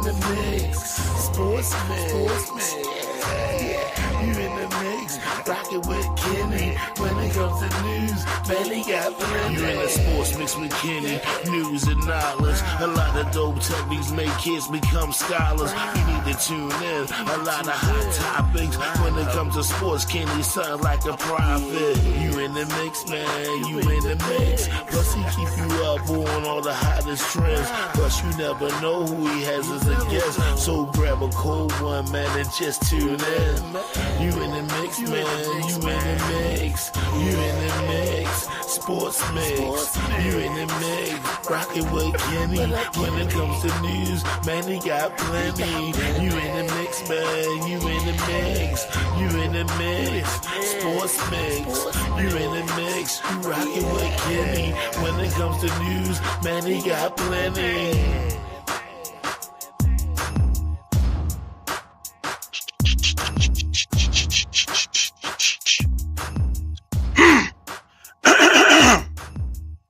the mix. Sports mix. Yeah. You in the mix. Rockin' with Kenny. When it comes to news, man, he got plenty. You in the sports mix with Kenny. News and knowledge. A lot of dope techniques make kids become scholars. You need to tune in. A lot of hot topics. When it comes to sports, Kenny sound like a prophet. You in the mix, man. You in the mix. Plus he keep you up on all the hottest trends. Plus you never know who he has as a guest. So grab a cold one, man, and just tune in. You in the mix, man. You in the mix. You in the mix. Sports mix. You in the mix. Rockin' with Kenny. When it comes to news, man, he got plenty. You in the mix, man. You in the mix. You in the mix. Sports mix. You in the mix. You rockin' with Kenny. When it comes to news, man, he got plenty.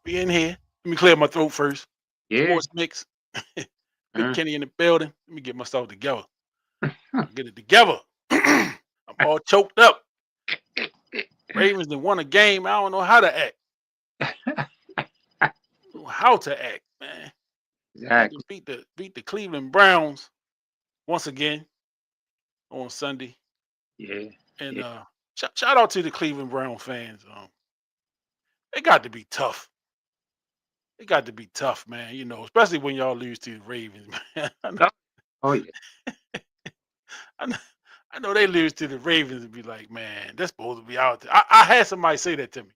We in here. Let me clear my throat first. Yeah. Sports mix. Big Kenny in the building. Let me get myself together. Get it together. I'm all choked up. Ravens done won a game. I don't know how to act. How to act, man. Exactly. Beat the Cleveland Browns once again on Sunday. Yeah. And shout out to the Cleveland Brown fans. It got to be tough. It got to be tough, man. You know, especially when y'all lose to the Ravens, man. Oh yeah. I know they lose to the Ravens and be like, man, they're supposed to be out there. I had somebody say that to me.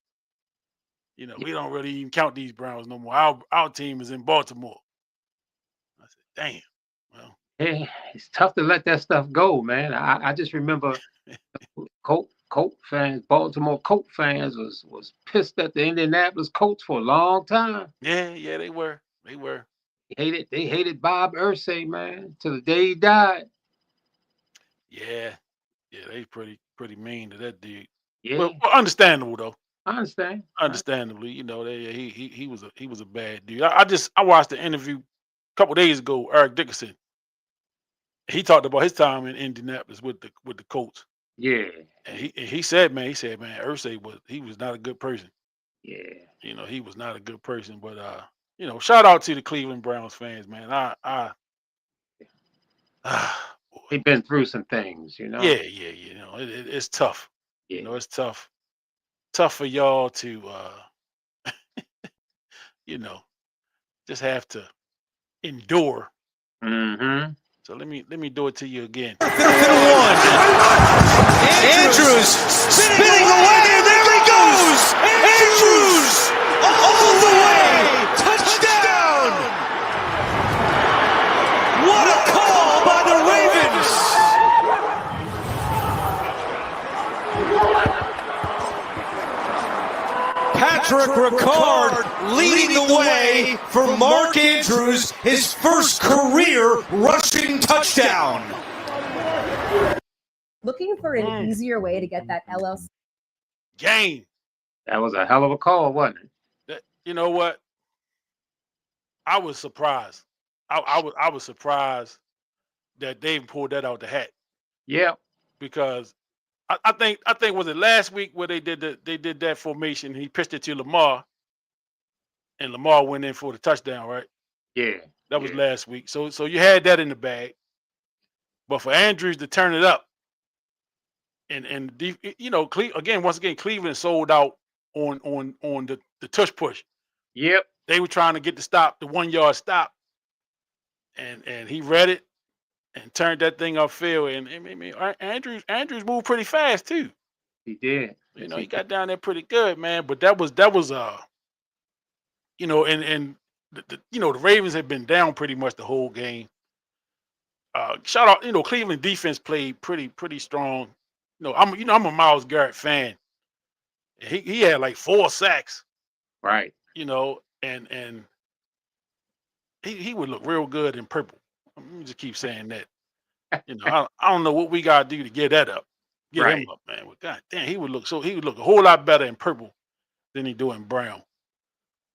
You know, we don't really even count these Browns no more. Our team is in Baltimore. I said, damn. Well, Yeah, it's tough to let that stuff go, man. I just remember Colt fans, Baltimore Colt fans was pissed at the Indianapolis Colts for a long time. yeah, they were. They hated Bob Irsay, man, till the day he died. Yeah, they pretty mean to that dude. Yeah, Well, understandable though. I understand. Understandably, you know, he was a bad dude. I watched the interview a couple days ago. Eric Dickerson. He talked about his time in Indianapolis with the Colts. Yeah, And he said, man, Irsay was not a good person. yeah. You know, he was not a good person. But you know, shout out to the Cleveland Browns fans, man. Boy. They've been through some things, you know. Yeah. You know, it's tough. Yeah. You know, it's tough. Tough for y'all to you know, just have to endure. Mm-hmm. So let me do it to you again. Andrews spinning away, and there he goes! Andrews all the way! Touchdown! What a call by the Ravens! Patrick Ricard leading the way for Mark Andrews, his first career rushing touchdown. Looking for an easier way to get that LLC Game. That was a hell of a call, wasn't it? You know what? I was surprised. I was surprised that Dave pulled that out the hat. Yeah. Because I think was it last week where they did that formation. He pitched it to Lamar, and Lamar went in for the touchdown, right? Yeah. That was last week. So you had that in the bag, but for Andrews to turn it up, and you know, once again, Cleveland sold out on the tush push. Yep. They were trying to get the stop, the 1 yard stop, and he read it and turned that thing upfield. And Andrews moved pretty fast too. He did. You know, he got down there pretty good, man. But that was you know, and you know, the Ravens had been down pretty much the whole game. Shout out, you know, Cleveland defense played pretty strong. You know, I'm a Myles Garrett fan. He had like 4 sacks. Right. You know, and he would look real good in purple. Let me just keep saying that. You know, I don't know what we gotta do to get that up. Get him up, man. Well, God damn, he would look a whole lot better in purple than he do in brown.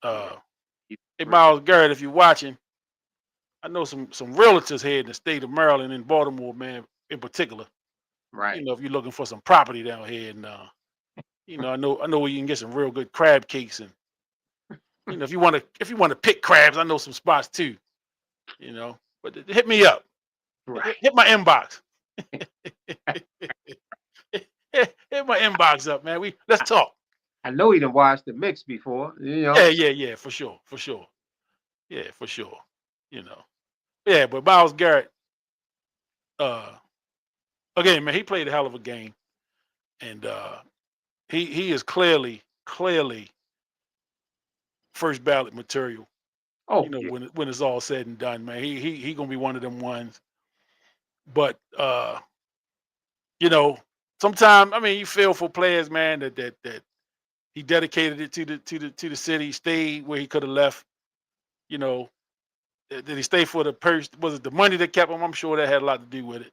Hey, Myles Garrett, if you're watching, I know some realtors here in the state of Maryland and Baltimore, man, in particular. Right. You know, if you're looking for some property down here, and you know, I know where you can get some real good crab cakes, and you know, if you want to pick crabs, I know some spots too. You know, but hit me up, Right. hit my inbox, hit my inbox up, man. Let's talk. I know he done watched the mix before, you know. Yeah, for sure, yeah, for sure. You know, yeah, but Myles Garrett, uh, again, man, he played a hell of a game, and he is clearly first ballot material. Oh, You know, yeah. when it's all said and done, man, he gonna be one of them ones. But you know, sometimes I mean, you feel for players, man, that he dedicated it to the city, stayed where he could have left. You know, did he stay for the purse? Was it the money that kept him? I'm sure that had a lot to do with it.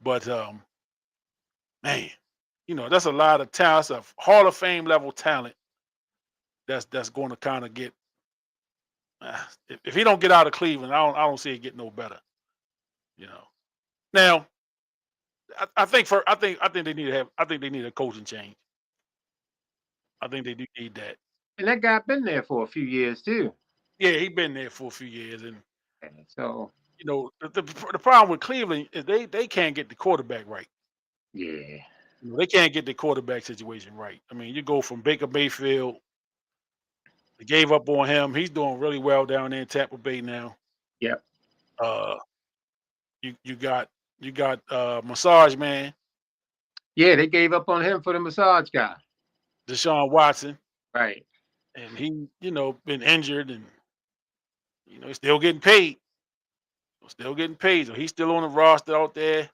But man, you know, that's a lot of talent. That's a Hall of Fame level talent. That's going to kind of get. If he don't get out of Cleveland, I don't see it getting no better. You know. Now, I think they need to have. I think they need a coaching change. I think they do need that. And that guy been there for a few years too. Yeah, he been there for a few years, and And so you know the problem with Cleveland is they can't get the quarterback right. yeah. You know, they can't get the quarterback situation right. I mean, you go from Baker Mayfield, they gave up on him. He's doing really well down there in Tampa Bay now. Yep. Uh, you got Massage Man, Yeah, they gave up on him for the massage guy. Deshaun Watson, Right. and he been injured, and he's still getting paid. Still getting paid, so he's still on the roster out there.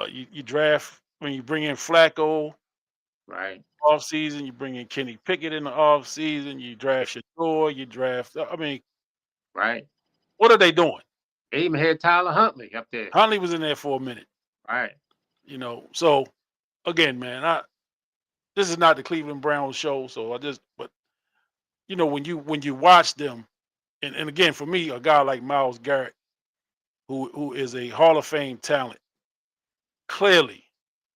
You draft when you bring in Flacco Right. off season, you bring in Kenny Pickett in the off season, you draft Shadeur, you draft. I mean, Right. what are they doing? They even had Tyler Huntley up there. Huntley was in there for a minute, Right. So again, man, this is not the Cleveland Browns show, so but when you watch them, and again for me, a guy like Myles Garrett, who is a Hall of Fame talent, clearly,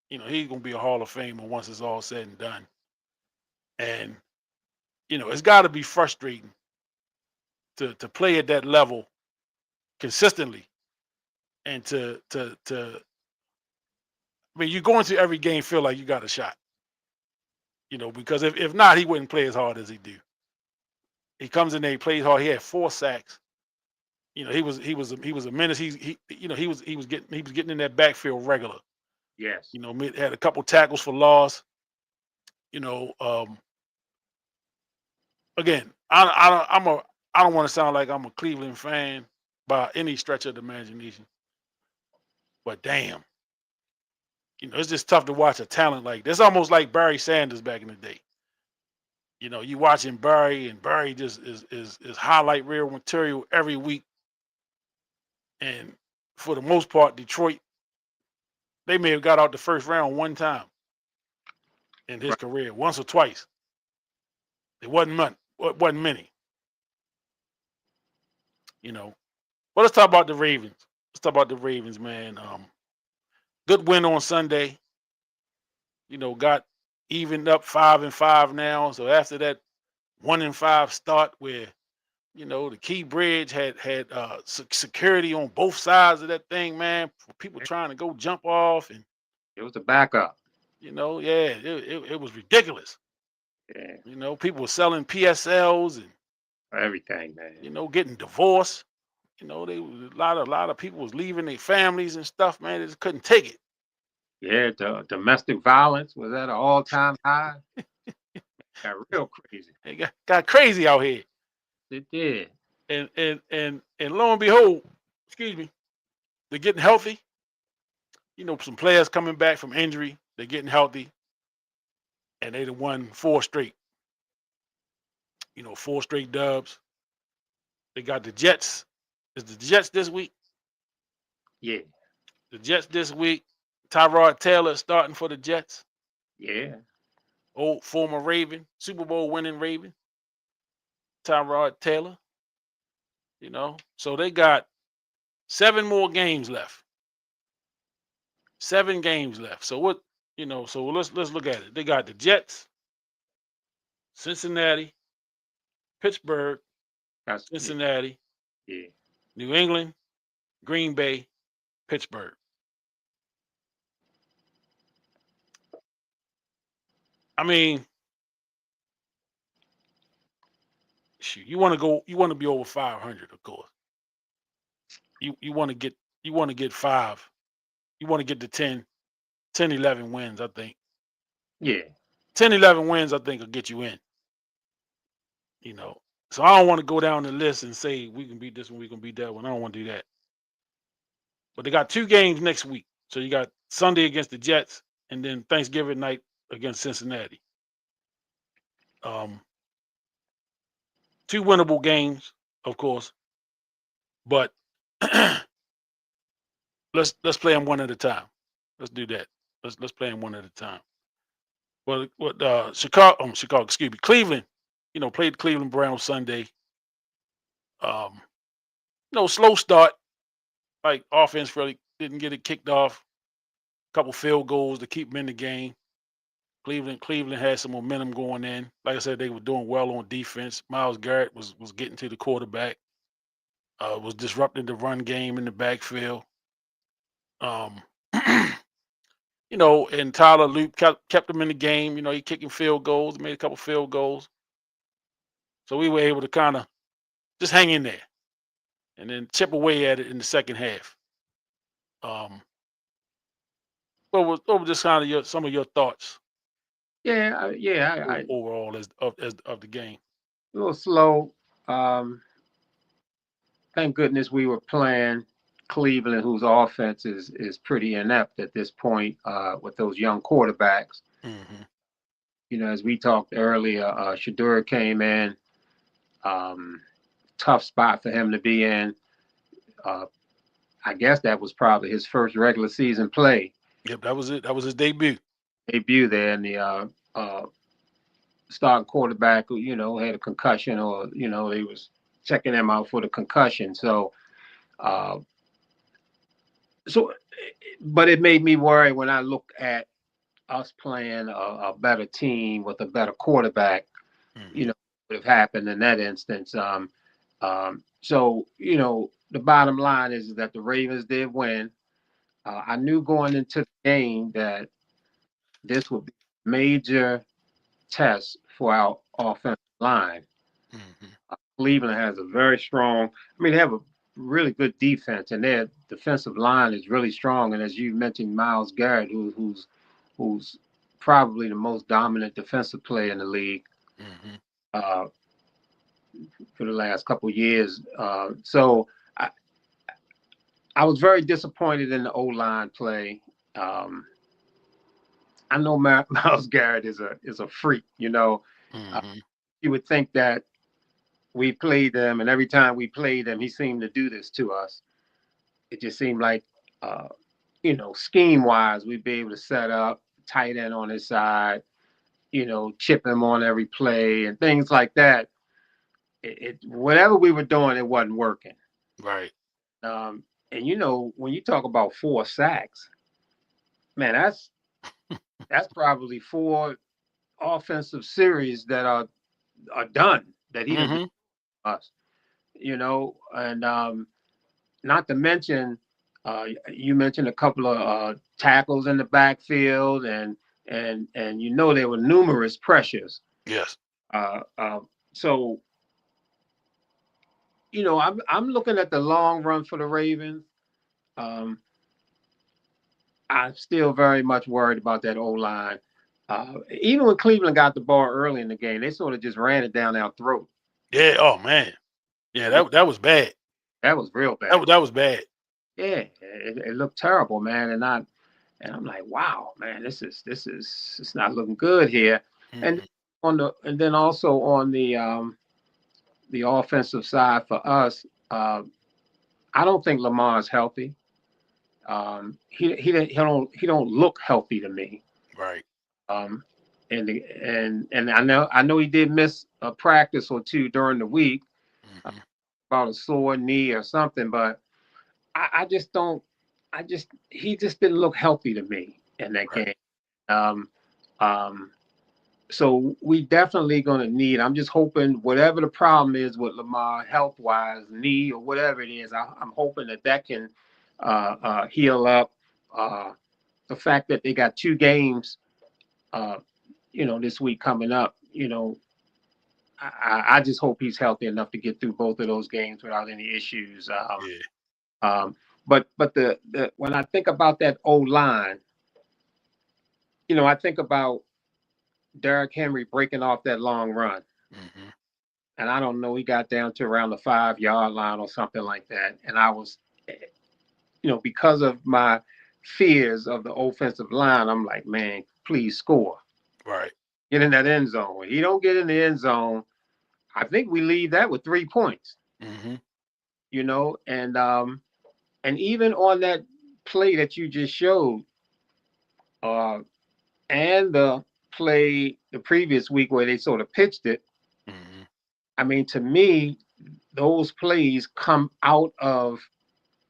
he's gonna be a Hall of Famer once it's all said and done. And it's got to be frustrating to play at that level consistently, and to I mean, you go into every game feel like you got a shot, because if not, he wouldn't play as hard as he do. He comes in there, he plays hard. He had 4 sacks. He was a menace. He was getting in that backfield regular. Yes. Had a couple tackles for loss. Again, I don't want to sound like I'm a Cleveland fan by any stretch of the imagination, but damn, it's just tough to watch a talent like this. Almost like Barry Sanders back in the day. You watching Barry, and Barry just is highlight reel material every week. And for the most part, Detroit, they may have got out the first round one time in his career, once or twice. It wasn't many. But let's talk about the Ravens. Let's talk about the Ravens, man. Good win on Sunday. Got evened up 5-5 now. So after that 1-5 start, where the Key Bridge had security on both sides of that thing, man, for people trying to go jump off, and It was a backup. it was ridiculous. Yeah. People were selling PSLs and Everything, man. getting divorced. A lot of people was leaving their families and stuff, man. They just couldn't take it. Yeah, the domestic violence was at an all-time high. Got real crazy. It got crazy out here. It did. And lo and behold, excuse me, they're getting healthy. Some players coming back from injury, they're getting healthy, and they done won 4 straight. 4 straight dubs. They got the Jets. Is the Jets this week? Yeah. The Jets this week. Tyrod Taylor starting for the Jets. Yeah. Old former Raven, Super Bowl winning Raven. Tyrod Taylor. You know, so they got 7 more games left. 7 games left. So what? You know, so let's look at it. They got the Jets, Cincinnati, Pittsburgh, That's Cincinnati, yeah. New England, Green Bay, Pittsburgh. I mean, shoot, you want to go, you want to be over 500, of course. You want to get 5. You want to get to 10, 11 wins, I think. Yeah. 10, 11 wins, I think, will get you in. You know, so I don't want to go down the list and say we can beat this one, we can beat that one. I don't want to do that. But they got 2 games next week. So you got Sunday against the Jets, and then Thanksgiving night against Cincinnati. 2 winnable games, of course, but let's play them one at a time. Let's do that. Let's play them one at a time. Well, what Chicago, excuse me, Cleveland, you know, played Cleveland Browns Sunday. Slow start. Like offense really didn't get it kicked off. A couple field goals to keep them in the game. Cleveland had some momentum going in. Like I said, they were doing well on defense. Myles Garrett was getting to the quarterback. Was disrupting the run game in the backfield. And Tyler Loop kept them in the game. You know, he kicking field goals, made a couple field goals. So we were able to kind of just hang in there and then chip away at it in the second half. What were just kind of some of your thoughts Yeah. overall as of the game? A little slow. Thank goodness we were playing Cleveland, whose offense is pretty inept at this point with those young quarterbacks. Mm-hmm. You know, as we talked earlier, Shadeur came in. Tough spot for him to be in. I guess that was probably his first regular season play. Yep, that was it. That was his debut. There, and the starting quarterback who, you know, had a concussion, or, you know, they was checking him out for the concussion. So but it made me worry when I look at us playing a better team with a better quarterback. Mm-hmm. You know, what would have happened in that instance. So, you know, the bottom line is that the Ravens did win. I knew going into the game that this would be a major test for our offensive line. Mm-hmm. Cleveland has a very strong, they have a really good defense, and their defensive line is really strong. And as you mentioned, Myles Garrett, who's probably the most dominant defensive player in the league. Mm-hmm. For the last couple of years. So I was very disappointed in the O-line play. I know Myles Garrett is a freak, you know. Mm-hmm. You would think that we played them, and every time we played them, he seemed to do this to us. It just seemed like, you know, scheme-wise, we'd be able to set up tight end on his side, you know, chip him on every play and things like that. Whatever we were doing, it wasn't working. Right. And you know, when you talk about 4 sacks, man, that's probably 4 offensive series that are done that he didn't do us. You know, and not to mention, you mentioned a couple of tackles in the backfield, and you know there were numerous pressures. Yes. So, you know, I'm looking at the long run for the Ravens. I'm still very much worried about that O-line. Even when Cleveland got the ball early in the game, they sort of just ran it down our throat. Yeah. Oh man. Yeah. That was bad. That was real bad. That was bad. Yeah. It looked terrible, man. And I'm like, wow, man, this is it's not looking good here. Mm-hmm. And then also on the offensive side for us, I don't think Lamar's healthy. He don't look healthy to me. Right. And I know he did miss a practice or two during the week. Mm-hmm. about a sore knee or something, but I just don't. He just didn't look healthy to me in that Right. game. Um, um, so we definitely going to need. I'm just hoping whatever the problem is with Lamar health wise, knee or whatever it is, I'm hoping that can heal up. The fact that they got 2 games, this week coming up, I just hope he's healthy enough to get through both of those games without any issues. Yeah. But the when I think about that old line, I think about Derrick Henry breaking off that long run. Mm-hmm. And I don't know, he got down to around the 5-yard line or something like that. And I was, because of my fears of the offensive line, I'm like, man, please score. Right. Get in that end zone. When he don't get in the end zone, I think we leave that with 3 points. Mm-hmm. And even on that play that you just showed, and the play the previous week where they sort of pitched it, Mm-hmm. I mean, to me, those plays come out of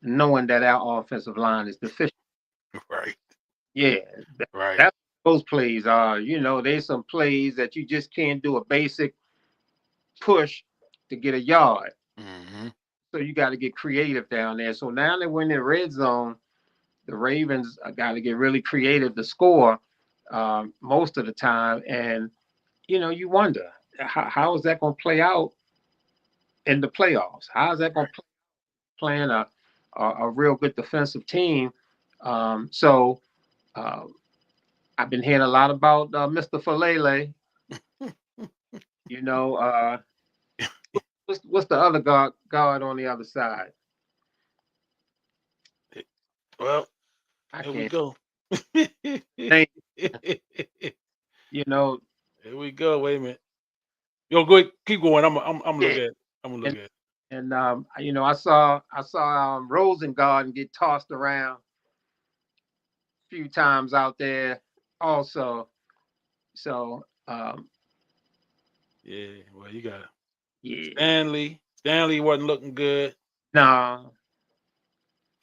knowing that our offensive line is deficient. Right. Yeah, Right. that's those plays are. There's some plays that you just can't do a basic push to get a yard. Mm-hmm. So you got to get creative down there. So now that we're in the red zone, the Ravens got to get really creative to score most of the time. And, you wonder, how is that going to play out in the playoffs? How is that going to play playing a real good defensive team? So I've been hearing a lot about Mr. Falele. What's the other guard on the other side? Well, I here we can't. go. Think, Here we go. Wait a minute. Yo, go ahead, keep going. I'm yeah. look at it. I'm gonna look at it. And I saw Rosengarten get tossed around a few times out there also. So Yeah, well, you got yeah. Stanley wasn't looking good. No.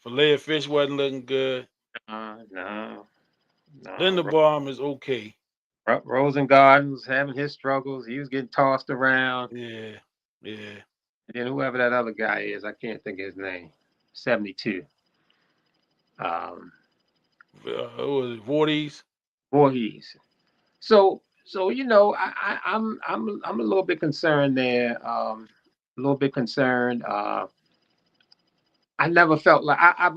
Filet of fish wasn't looking good. No. Linderbaum is okay. Rosengarten was having his struggles. He was getting tossed around. Yeah. And then whoever that other guy is, I can't think of his name. 72. It was Voorhees. Voorhees. So I'm a little bit concerned there. A little bit concerned. I never felt like I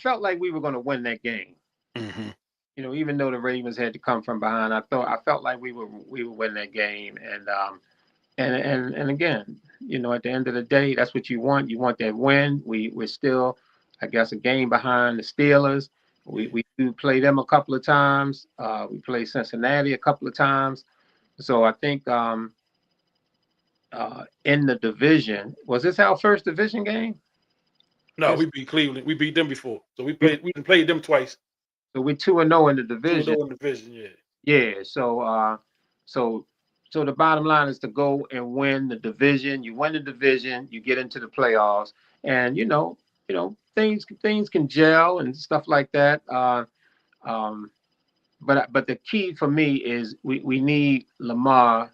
felt like we were going to win that game. Mm-hmm. Even though the Ravens had to come from behind, I felt like we would win that game. And again, at the end of the day, that's what you want. You want that win. We're still, I guess, a game behind the Steelers. We do play them a couple of times. We play Cincinnati a couple of times. So I think in the division, was this our first division game? No, we beat Cleveland. We beat them before. So we played them twice. So we're 2-0 in the 2-0 division. in the division, yeah. Yeah. So the bottom line is to go and win the division. You win the division, you get into the playoffs, and things can gel and stuff like that. But the key for me is we need Lamar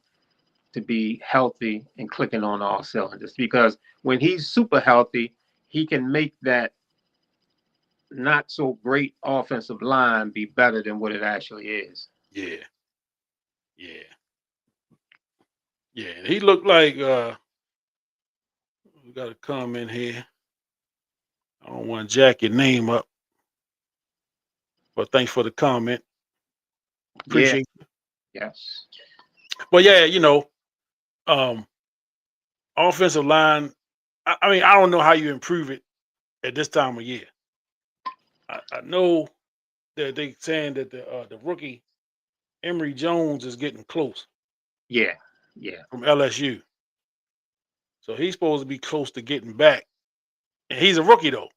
to be healthy and clicking on all cylinders, because when he's super healthy, he can make that not so great offensive line be better than what it actually is. Yeah. He looked like we got a comment here. I don't want to jack your name up, but thanks for the comment. Appreciate it. Yes. But yeah, offensive line. I mean, I don't know how you improve it at this time of year. I know that they saying that the rookie Emory Jones is getting close. Yeah. From LSU. So he's supposed to be close to getting back. And he's a rookie though.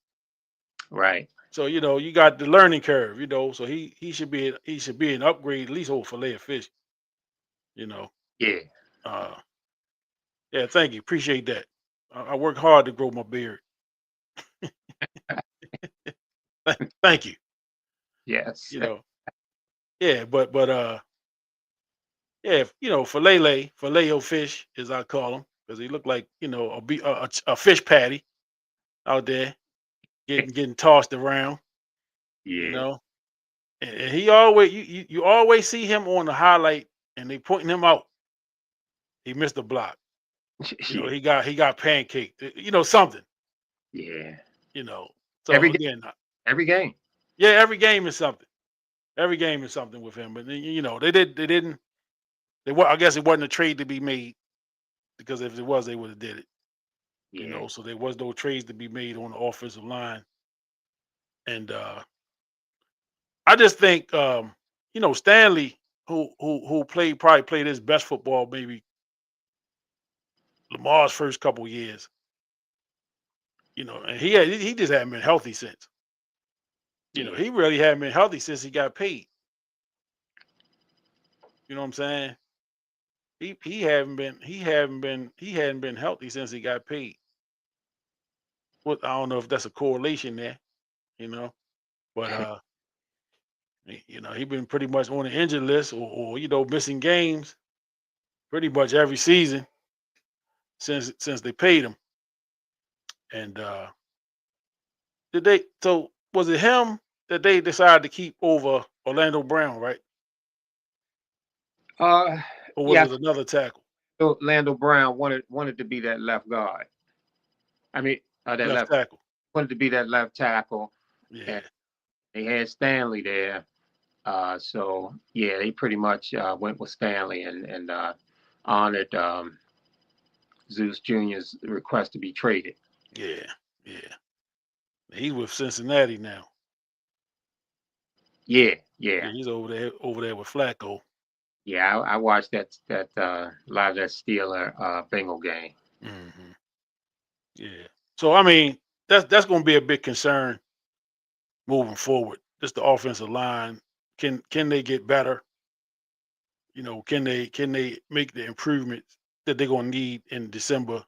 Right. So you got the learning curve, so he should be an upgrade, at least over filet of fish. Yeah. Yeah, thank you. Appreciate that. I work hard to grow my beard. Thank you. Yes. You know, yeah, but yeah, filet fish, as I call him, because he looked like a fish patty out there getting tossed around. You Yeah. know, and he always you always see him on the highlight, and they pointing him out. He missed a block. Yeah. He got pancaked. Something. Yeah. You know. So Every game. again, Every game. yeah, every game is something. Every game is something with him. But they didn't. I guess it wasn't a trade to be made, because if it was, they would have did it. Yeah. So there was no trades to be made on the offensive line. And I just think Stanley, who probably played his best football maybe Lamar's first couple years. And he just hadn't been healthy since. Yeah. He really hadn't been healthy since he got paid. You know what I'm saying? He hadn't been healthy since he got paid. I don't know if that's a correlation there, you know, but he been pretty much on the injured list, or missing games pretty much every season since they paid him. And was it him that they decided to keep over Orlando Brown, right? Uh, Or was yeah. it another tackle? So Lando Brown wanted to be that left guard. I mean, that Left left tackle. wanted to be that left tackle, Yeah. and they had Stanley there. So yeah, they pretty much went with Stanley and honored Zeus Jr.'s request to be traded. Yeah. Yeah. He's with Cincinnati now. Yeah, Yeah, yeah, he's over there with Flacco. yeah. I watched that live that Steeler Bengal game. Hmm. Yeah. So I mean, that's going to be a big concern moving forward. Just the offensive line. Can they get better? Can they make the improvements that they're going to need in December?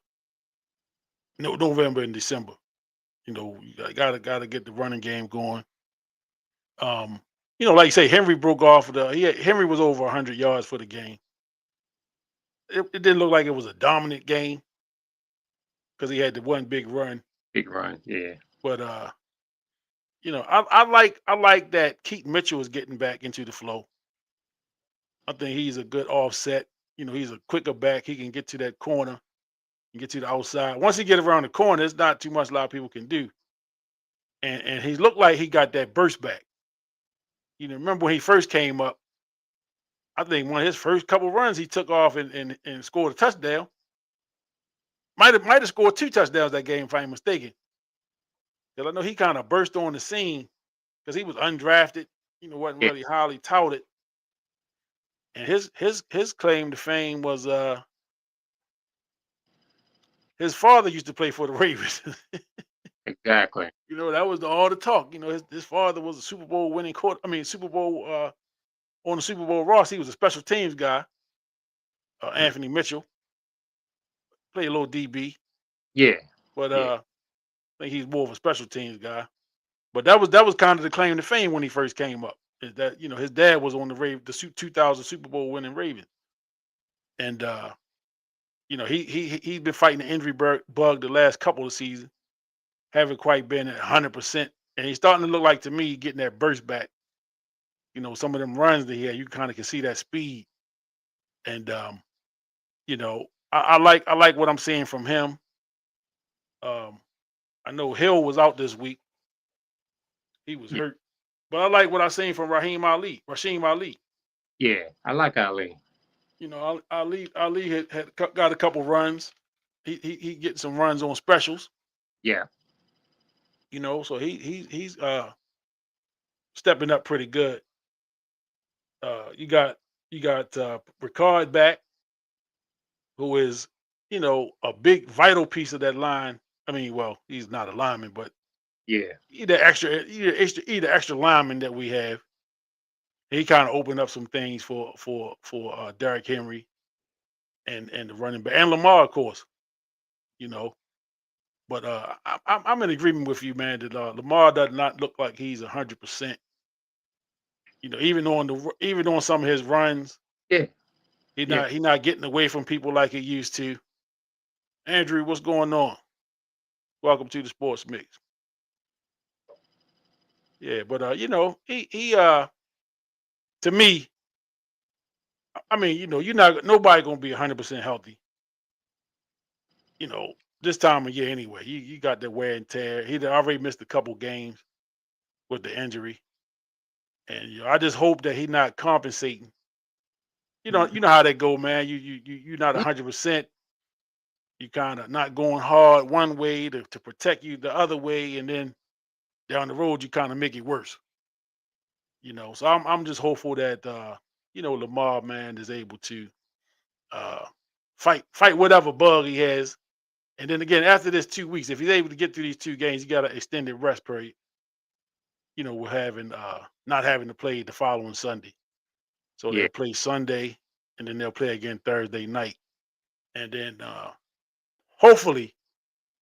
No, November and December. You gotta get the running game going. Um, like you say, Henry broke off Henry was over 100 yards for the game. It didn't look like it was a dominant game because he had the one big run. Big run. Yeah, But I like that Keaton Mitchell is getting back into the flow. I think he's a good offset. He's a quicker back. He can get to that corner and get to the outside. Once he get around the corner, it's not too much a lot of people can do. And he looked like he got that burst back. Remember when he first came up, I think one of his first couple runs he took off and scored a touchdown. Might have scored 2 touchdowns that game if I'm mistaken. Because I know he kind of burst on the scene because he was undrafted, wasn't yeah, really highly touted. And his claim to fame was his father used to play for the Ravens. exactly. That was all the talk. His father was a Super Bowl winning Super Bowl on the Super Bowl Ross. He was a special teams guy. Anthony Mitchell played a little DB, Yeah, but yeah, I think he's more of a special teams guy. But that was kind of the claim to fame when he first came up. Is that his dad was on the 2000 Super Bowl winning Ravens, and he's been fighting the injury bug the last couple of seasons, haven't quite been at 100%, and he's starting to look like to me getting that burst back. Some of them runs that he had, you kind of can see that speed, and I like what I'm seeing from him. Um, I know Hill was out this week; he was yeah, hurt, but I like what I seen from Rasheem Ali. yeah. I like Ali. Ali had got a couple runs. He getting some runs on specials. Yeah, So he's stepping up pretty good. You got Ricard back, who is a big vital piece of that line. I mean, well, he's not a lineman, but yeah, either extra lineman that we have. He kind of opened up some things for Derrick Henry and the running back and Lamar, of course. You know, But I'm in agreement with you, man. That Lamar does not look like he's 100%. You know, even on some of his runs, Yeah, yeah. he not getting away from people like he used to. Andrew, what's going on? Welcome to the Sports Mix. Yeah, but you know, he to me, I mean, you know, you're not nobody gonna be 100% healthy. You know, this time of year anyway. You got the wear and tear. He already missed a couple games with the injury, and you know, I just hope that he's not compensating. Mhm. You know how they go, man. You're not Yeah, 100%. You kind of not going hard one way to protect you the other way, and then down the road you kind of make it worse. You know, so I'm just hopeful that you know, Lamar, man, is able to uh fight whatever bug he has. And then again, after this 2 weeks, if he's able to get through these two games, he got an extended rest period. You know, we're having not having to play the following Sunday. So yeah, they'll play Sunday and then they'll play again Thursday night. And then hopefully,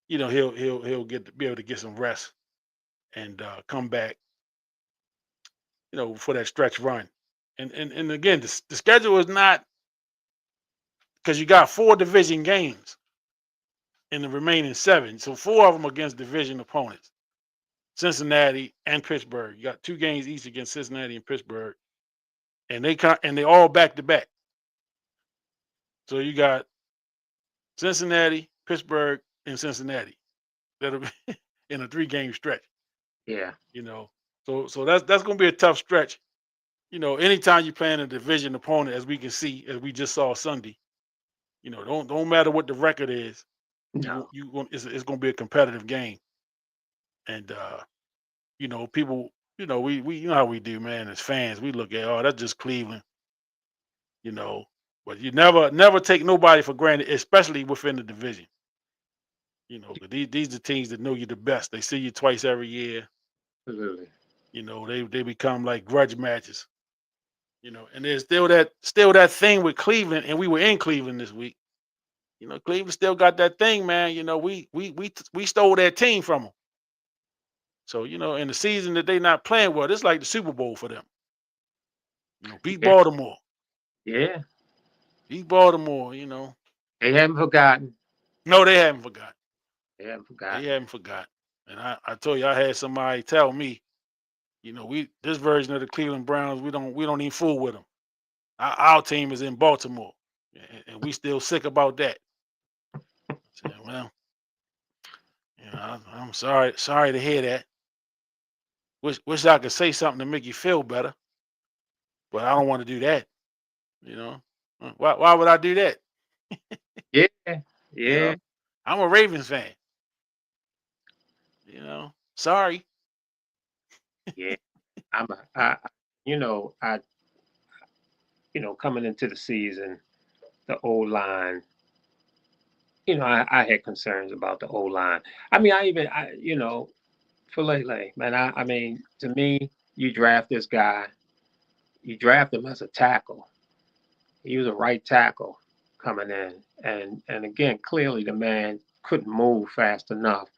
you know, he'll be able to get some rest and come back, you know, for that stretch run. And again, the schedule is not because you got 4 division games in the remaining 7. So 4 of them against division opponents. Cincinnati and Pittsburgh. You got 2 games each against Cincinnati and Pittsburgh, and they all back to back. So you got Cincinnati, Pittsburgh, and Cincinnati. That'll be in a 3-game stretch. yeah. You know, so that's going to be a tough stretch. You know, anytime you playing a division opponent, as we can see, as we just saw Sunday. You know, don't matter what the record is. No. It's going to be a competitive game, and you know, people. You know, we you know how we do, man. As fans, we look at, oh, that's just Cleveland. You know, but you never take nobody for granted, especially within the division. You know, 'cause these are teams that know you the best. They see you twice every year. Absolutely. You know, they become like grudge matches. You know, and there's still that thing with Cleveland, and we were in Cleveland this week. You know, Cleveland still got that thing, man. You know, we stole that team from them. So you know, in the season that they not playing well, it's like the Super Bowl for them. You know, beat Yeah, Baltimore, yeah. beat Baltimore. You know, They haven't forgotten. no, they haven't forgot. They haven't They forgotten. haven't forgot. And I told you, I had somebody tell me, you know, this version of the Cleveland Browns, we don't even fool with them. Our team is in Baltimore, and we still sick about that. So, well, you know, I'm sorry to hear that. Wish I could say something to make you feel better, but I don't want to do that. You know, why would I do that? Yeah, You yeah, know, I'm a Ravens fan. You know, sorry. yeah. You know, coming into the season, the O line. I had concerns about the O line. I mean, for Lele, man. I mean, to me, you draft this guy, you draft him as a tackle. He was a right tackle coming in, and again, clearly the man couldn't move fast enough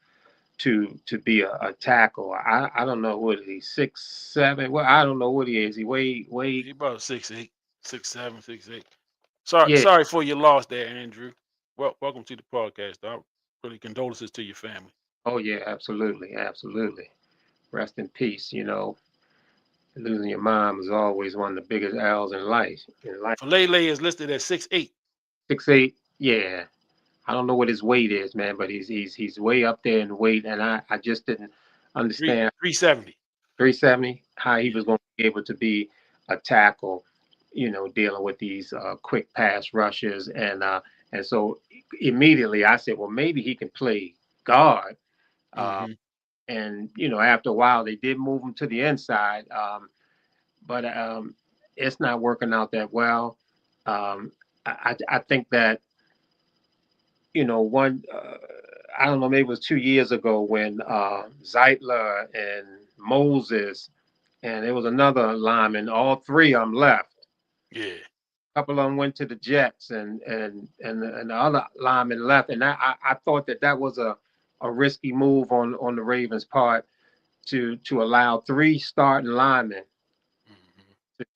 to be a tackle. I don't know what he 6'7". Well, I don't know what he is. He He about 6'8", 6'7", 6'8". Sorry, yeah. sorry for your loss there, Andrew. Well, welcome to the podcast. I really condolences to your family. Oh yeah, absolutely, absolutely. Rest in peace. Losing your mom is always one of the biggest L's in life. Falele is listed at 6'8", 6'8". Yeah, I don't know what his weight is, man, but he's way up there in weight, and I just didn't three understand 370. 370 how he Yeah. was going to be able to be a tackle, dealing with these quick pass rushes, and so immediately I said, well, maybe he can play guard. Uh, Mm-hmm. and after a while they did move him to the inside, but it's not working out that well. I think that one I don't know, maybe it was 2 years ago when Zeitler and Moses and there was another lineman. All three of them left. Yeah. A couple of them went to the Jets, and the other lineman left. And I thought that was a risky move on the Ravens' part to allow 3 starting linemen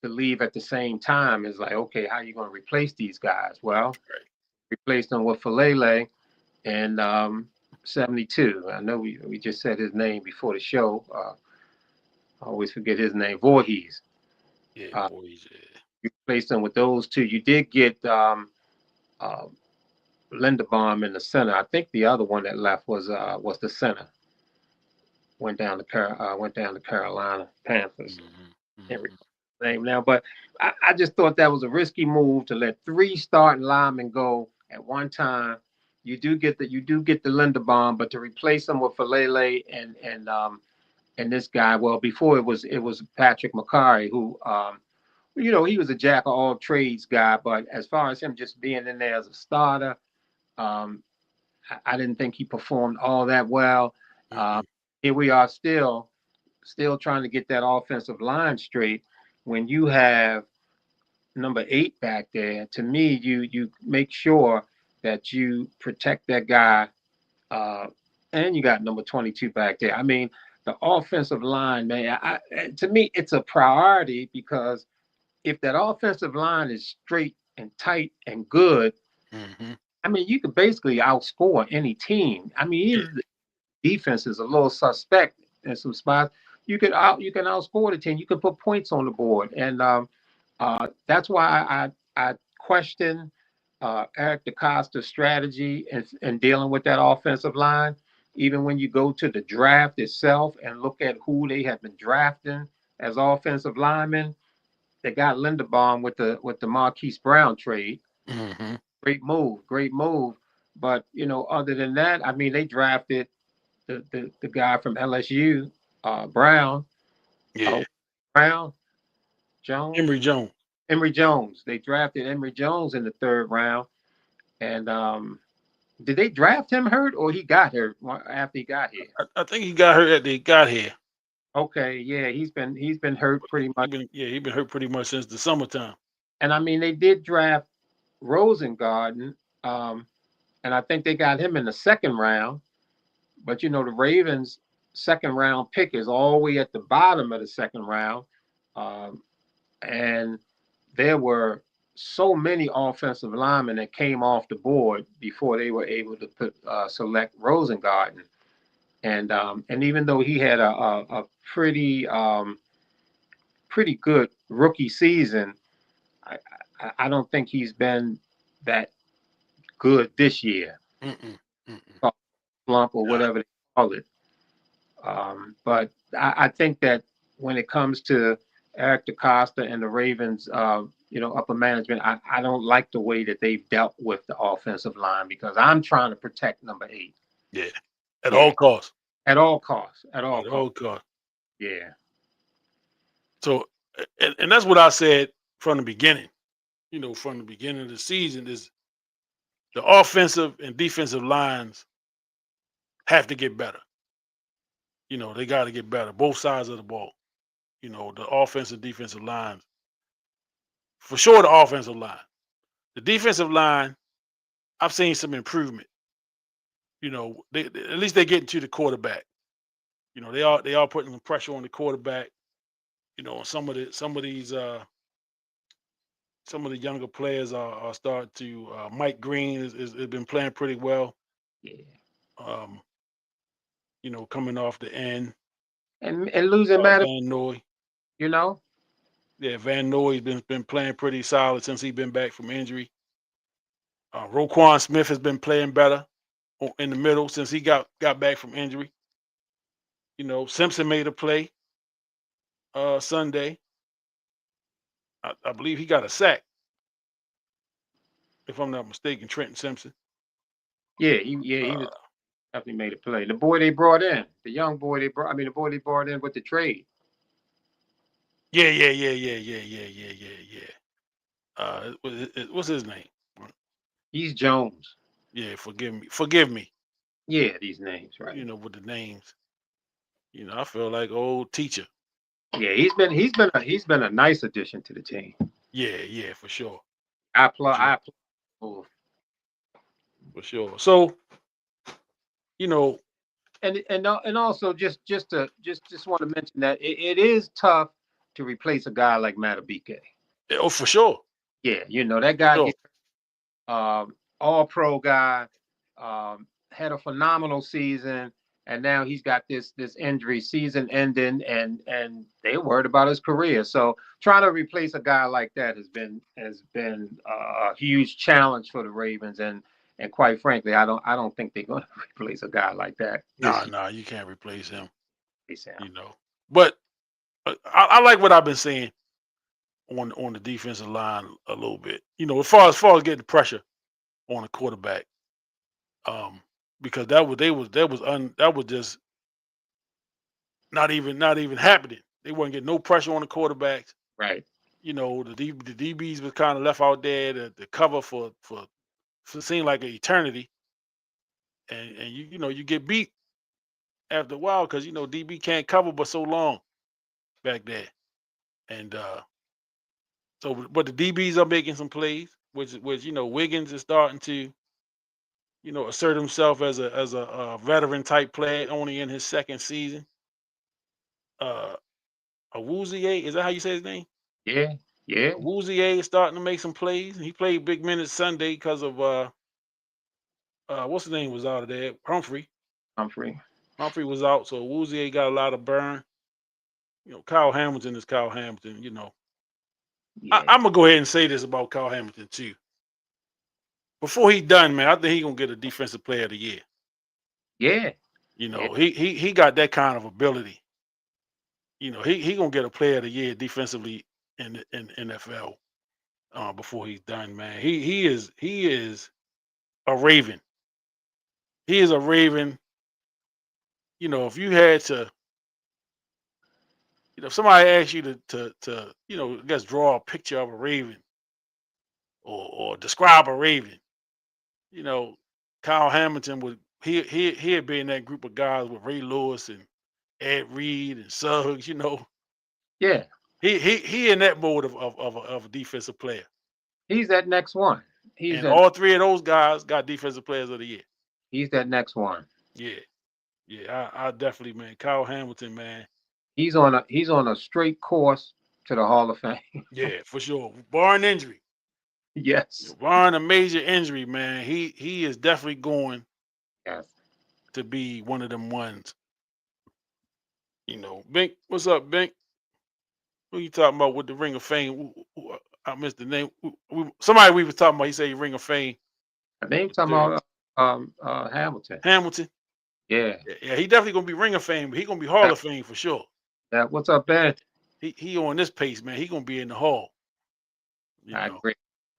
to leave at the same time. Is like, okay, how are you going to replace these guys? Well, replace them with Falele and 72. I know we just said his name before the show. I always forget his name. Voorhees. Yeah, boys. Yeah. You replaced them with those 2. You did get Linderbaum in the center. I think the other one that left was the center. Went down to Carolina Panthers. Can't recall his name now, but I just thought that was a risky move to let 3 starting linemen go at one time. You do get the Linderbaum, but to replace him with Falele and this guy, well, before it was Patrick McCarry, who he was a jack of all trades guy, but as far as him just being in there as a starter, I didn't think he performed all that well. Here we are still trying to get that offensive line straight. When you have number 8 back there, to me, you make sure that you protect that guy, and you got number 22 back there. I mean, the offensive line, man, to me, it's a priority, because if that offensive line is straight and tight and good, I mean, you could basically outscore any team. I mean, even the defense is a little suspect in some spots. You can outscore the team. You can put points on the board, and that's why I question Eric DeCosta's strategy in dealing with that offensive line. Even when you go to the draft itself and look at who they have been drafting as offensive linemen, they got Linderbaum with the Marquise Brown trade. Great move. But other than that, I mean, they drafted the guy from LSU, Brown. Yeah. Brown Jones. Emory Jones. They drafted Emory Jones in the 3rd round. And did they draft him hurt, or he got hurt after he got here? I think he got hurt after he got here. Okay, yeah, he's been hurt pretty much. He's been hurt pretty much since the summertime. And I mean, they did draft Rosengarten, and I think they got him in the 2nd round. But the Ravens' 2nd round pick is all the way at the bottom of the 2nd round, and there were so many offensive linemen that came off the board before they were able to select Rosengarten. And even though he had a pretty good rookie season, I don't think he's been that good this year. Slump or whatever they call it. But I think that when it comes to Eric DeCosta and the Ravens, upper management, I don't like the way that they've dealt with the offensive line, because I'm trying to protect number 8. Yeah, at all costs. At all costs. Yeah. So, and that's what I said from the beginning. From the beginning of the season, is the offensive and defensive lines have to get better. They got to get better, both sides of the ball. The offensive, defensive lines. For sure, the offensive line. The defensive line, I've seen some improvement. At least they're getting to the quarterback. They are putting some pressure on the quarterback. Some of the younger players are starting to. Mike Green has been playing pretty well. Yeah. Coming off the end. And losing Matt Van Noy. Yeah, Van Noy's been playing pretty solid since he's been back from injury. Roquan Smith has been playing better in the middle since he got back from injury. Simpson made a play Sunday. I believe he got a sack, if I'm not mistaken, Trenton Simpson. Yeah, he was definitely made a play. The boy they brought in, the boy they brought in with the trade. Yeah. What's his name? He's Jones. Yeah, forgive me. Yeah, these names, right? With the names. I feel like old teacher. Yeah, he's been a nice addition to the team. Yeah, for sure. I applaud. For sure. So, and also just want to mention that it is tough to replace a guy like Matabike. Oh, for sure. Yeah, that guy Sure. get all pro guy, had a phenomenal season, and now he's got this injury, season ending, and they're worried about his career. So trying to replace a guy like that has been a huge challenge for the Ravens, and quite frankly, I don't think they're going to replace a guy like that. No, you can't replace him. Sam. But I like what I've been saying on the defensive line a little bit. As far as getting pressure on the quarterback, because that was just not even happening. They weren't getting no pressure on the quarterbacks. Right. The DBs was kind of left out there to cover for seemed like an eternity, and you get beat after a while because DB can't cover but so long back there, and but the DBs are making some plays, which Wiggins is starting to assert himself as a veteran type player only in his second season. Awuzie, is that how you say his name? Yeah. Yeah. Awuzie is starting to make some plays. He played big minutes Sunday because of what's his name was out of there? Humphrey was out, so Awuzie got a lot of burn. Kyle Hamilton is Kyle Hamilton. Yeah. I'm gonna go ahead and say this about Kyle Hamilton too. Before he done, man, I think he gonna get a defensive player of the year. Yeah. He got that kind of ability. He gonna get a player of the year defensively in NFL before he's done, man. He is a Raven. He is a Raven. If you had to, if somebody asked you to I guess draw a picture of a Raven or describe a Raven, Kyle Hamilton would he'd be in that group of guys with Ray Lewis and Ed Reed and Suggs. Yeah. He in that mode of a defensive player. He's that next one. All three of those guys got defensive players of the year. He's that next one. Yeah. I definitely, man. Kyle Hamilton, man. He's on a straight course to the Hall of Fame. Yeah, for sure. Barring injury. Yes. Barring a major injury, man, he is definitely going to be one of them ones. Bink, what's up, Bink? Who you talking about with the Ring of Fame? I missed the name. Somebody we was talking about. He said Ring of Fame. I think talking about Hamilton. Hamilton. Yeah. Yeah. He definitely gonna be Ring of Fame, but he gonna be Hall of Fame for sure. Yeah. What's up, Ben? He on this pace, man. He gonna be in the Hall. I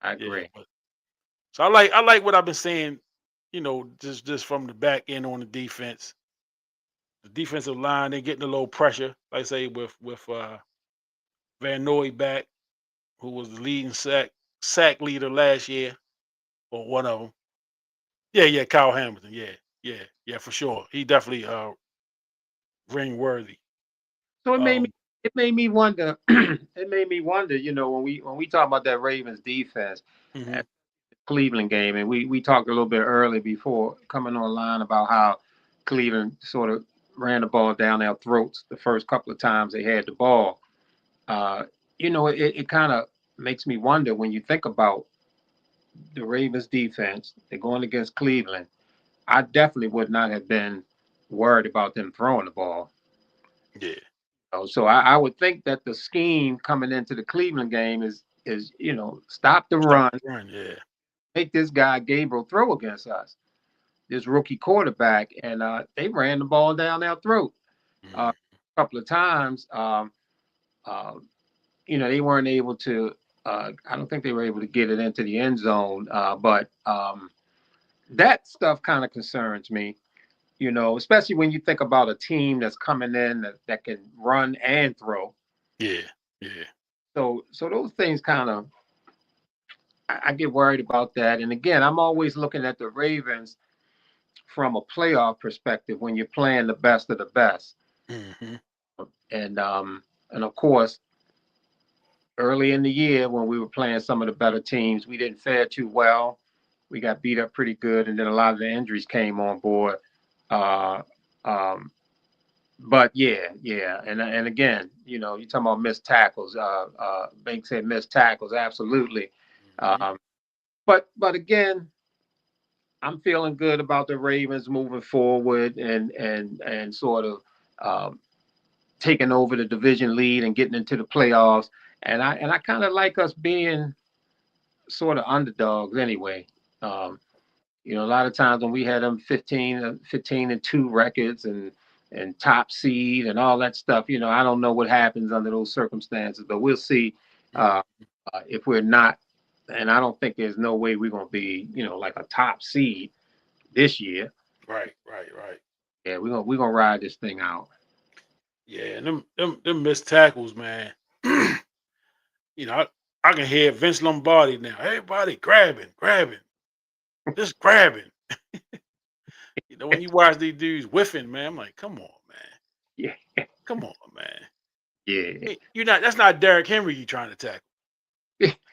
agree. So I like what I've been saying. Just from the back end on the defense. The defensive line, they're getting a little pressure. Like I say, with Van Noy back, who was the leading sack leader last year, or one of them. Yeah, Kyle Hamilton. Yeah, for sure. He definitely ring worthy. So it made me wonder. It made me wonder. When we talk about that Ravens defense, at Cleveland game, and we talked a little bit early before coming online about how Cleveland sort of ran the ball down their throats the first couple of times they had the ball. It kind of makes me wonder when you think about the Ravens defense. They're going against Cleveland. I definitely would not have been worried about them throwing the ball. Yeah. So I would think that the scheme coming into the Cleveland game is stop the run. Yeah. Make this guy Gabriel throw against us, this rookie quarterback, and they ran the ball down their throat a couple of times. They weren't able to. I don't think they were able to get it into the end zone, but that stuff kind of concerns me. Especially when you think about a team that's coming in that can run and throw. Yeah. So those things kind of, I get worried about that. And again, I'm always looking at the Ravens from a playoff perspective when you're playing the best of the best. And of course, early in the year when we were playing some of the better teams, we didn't fare too well. We got beat up pretty good, and then a lot of the injuries came on board. Um, but yeah, and again, you talking about missed tackles. Banks said missed tackles, absolutely. Mhm. Um, but again, I'm feeling good about the Ravens moving forward and sort of um, taking over the division lead and getting into the playoffs. And I kind of like us being sort of underdogs anyway. Um, a lot of times when we had them 15-2 records and top seed and all that stuff, I don't know what happens under those circumstances, but we'll see Mhm. uh, if we're not. And I don't think there's no way we're going to be, like a top seed this year. Right, right, right. Yeah, we're gonna ride this thing out. Yeah, and them missed tackles, man. I can hear Vince Lombardi now. Everybody grabbing, just grabbing. When you watch these dudes whiffing, man, I'm like, come on, man, Yeah, come on, man. yeah. You're not. That's not Derrick Henry you trying to tackle.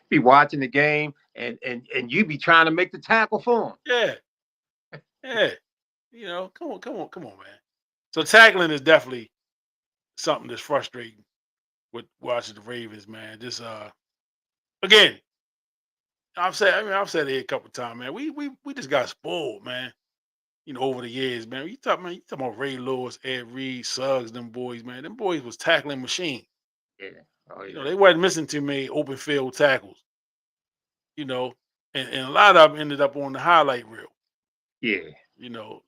Be watching the game and you be trying to make the tackle for him. Yeah, yeah. Come on, man. So tackling is definitely something that's frustrating with watching the Ravens, man. Just again, I've said it a couple times, man. We just got spoiled, man. Over the years, man. You talking about Ray Lewis, Ed Reed, Suggs, them boys, man. Them boys was tackling machine. Yeah. Oh yeah. They wasn't missing too many open field tackles, you know, and a lot of them ended up on the highlight reel, Yeah.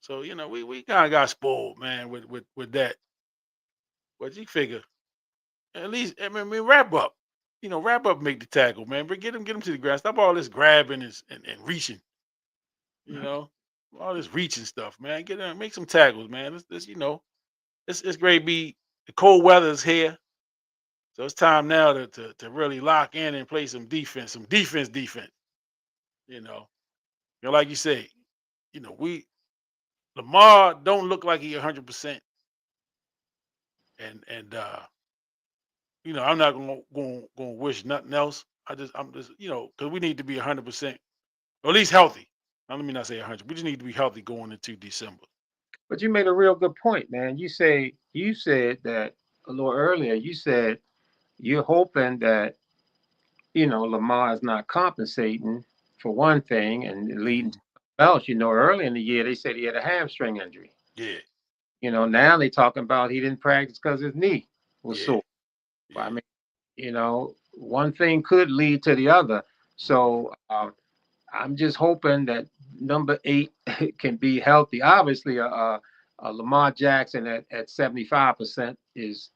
So we kind of got spoiled, man, with that. But you figure at least I mean wrap up. Wrap up, and make the tackle, man. But get him to the ground. Stop all this grabbing and reaching. You know, all this reaching stuff, man. Get in, make some tackles, man. It's great. The cold weather is here, so it's time now to really lock in and play some defense, defense. You know, like you say, we Lamar don't look like he 100%, and I'm not gonna wish nothing else. I'm just because we need to be 100%, or at least healthy. Now, let me not say 100. We just need to be healthy going into December. But you made a real good point, man. You said that a little earlier. You said you're hoping that Lamar is not compensating for one thing and leading Mhm. to something else. Early in the year they said he had a hamstring injury. Yeah, Now they talking about he didn't practice because his knee was yeah, sore. But I yeah. mean, one thing could lead to the other. Mhm. So I'm just hoping that number 8 can be healthy. Obviously, Lamar Jackson at 75% is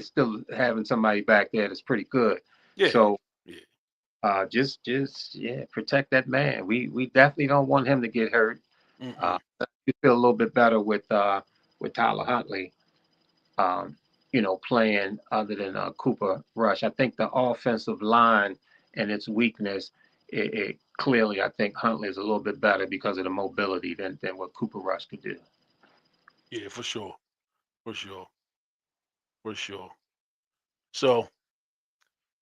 still having somebody back there that's pretty good. Yeah, So yeah. just yeah, protect that man. We definitely don't want him to get hurt. Mm-mm. You feel a little bit better with Tyler Huntley. Um, playing other than Cooper Rush. I think the offensive line and its weakness, it clearly, I think Huntley is a little bit better because of the mobility than what Cooper Rush could do. Yeah, for sure, for sure, for sure. So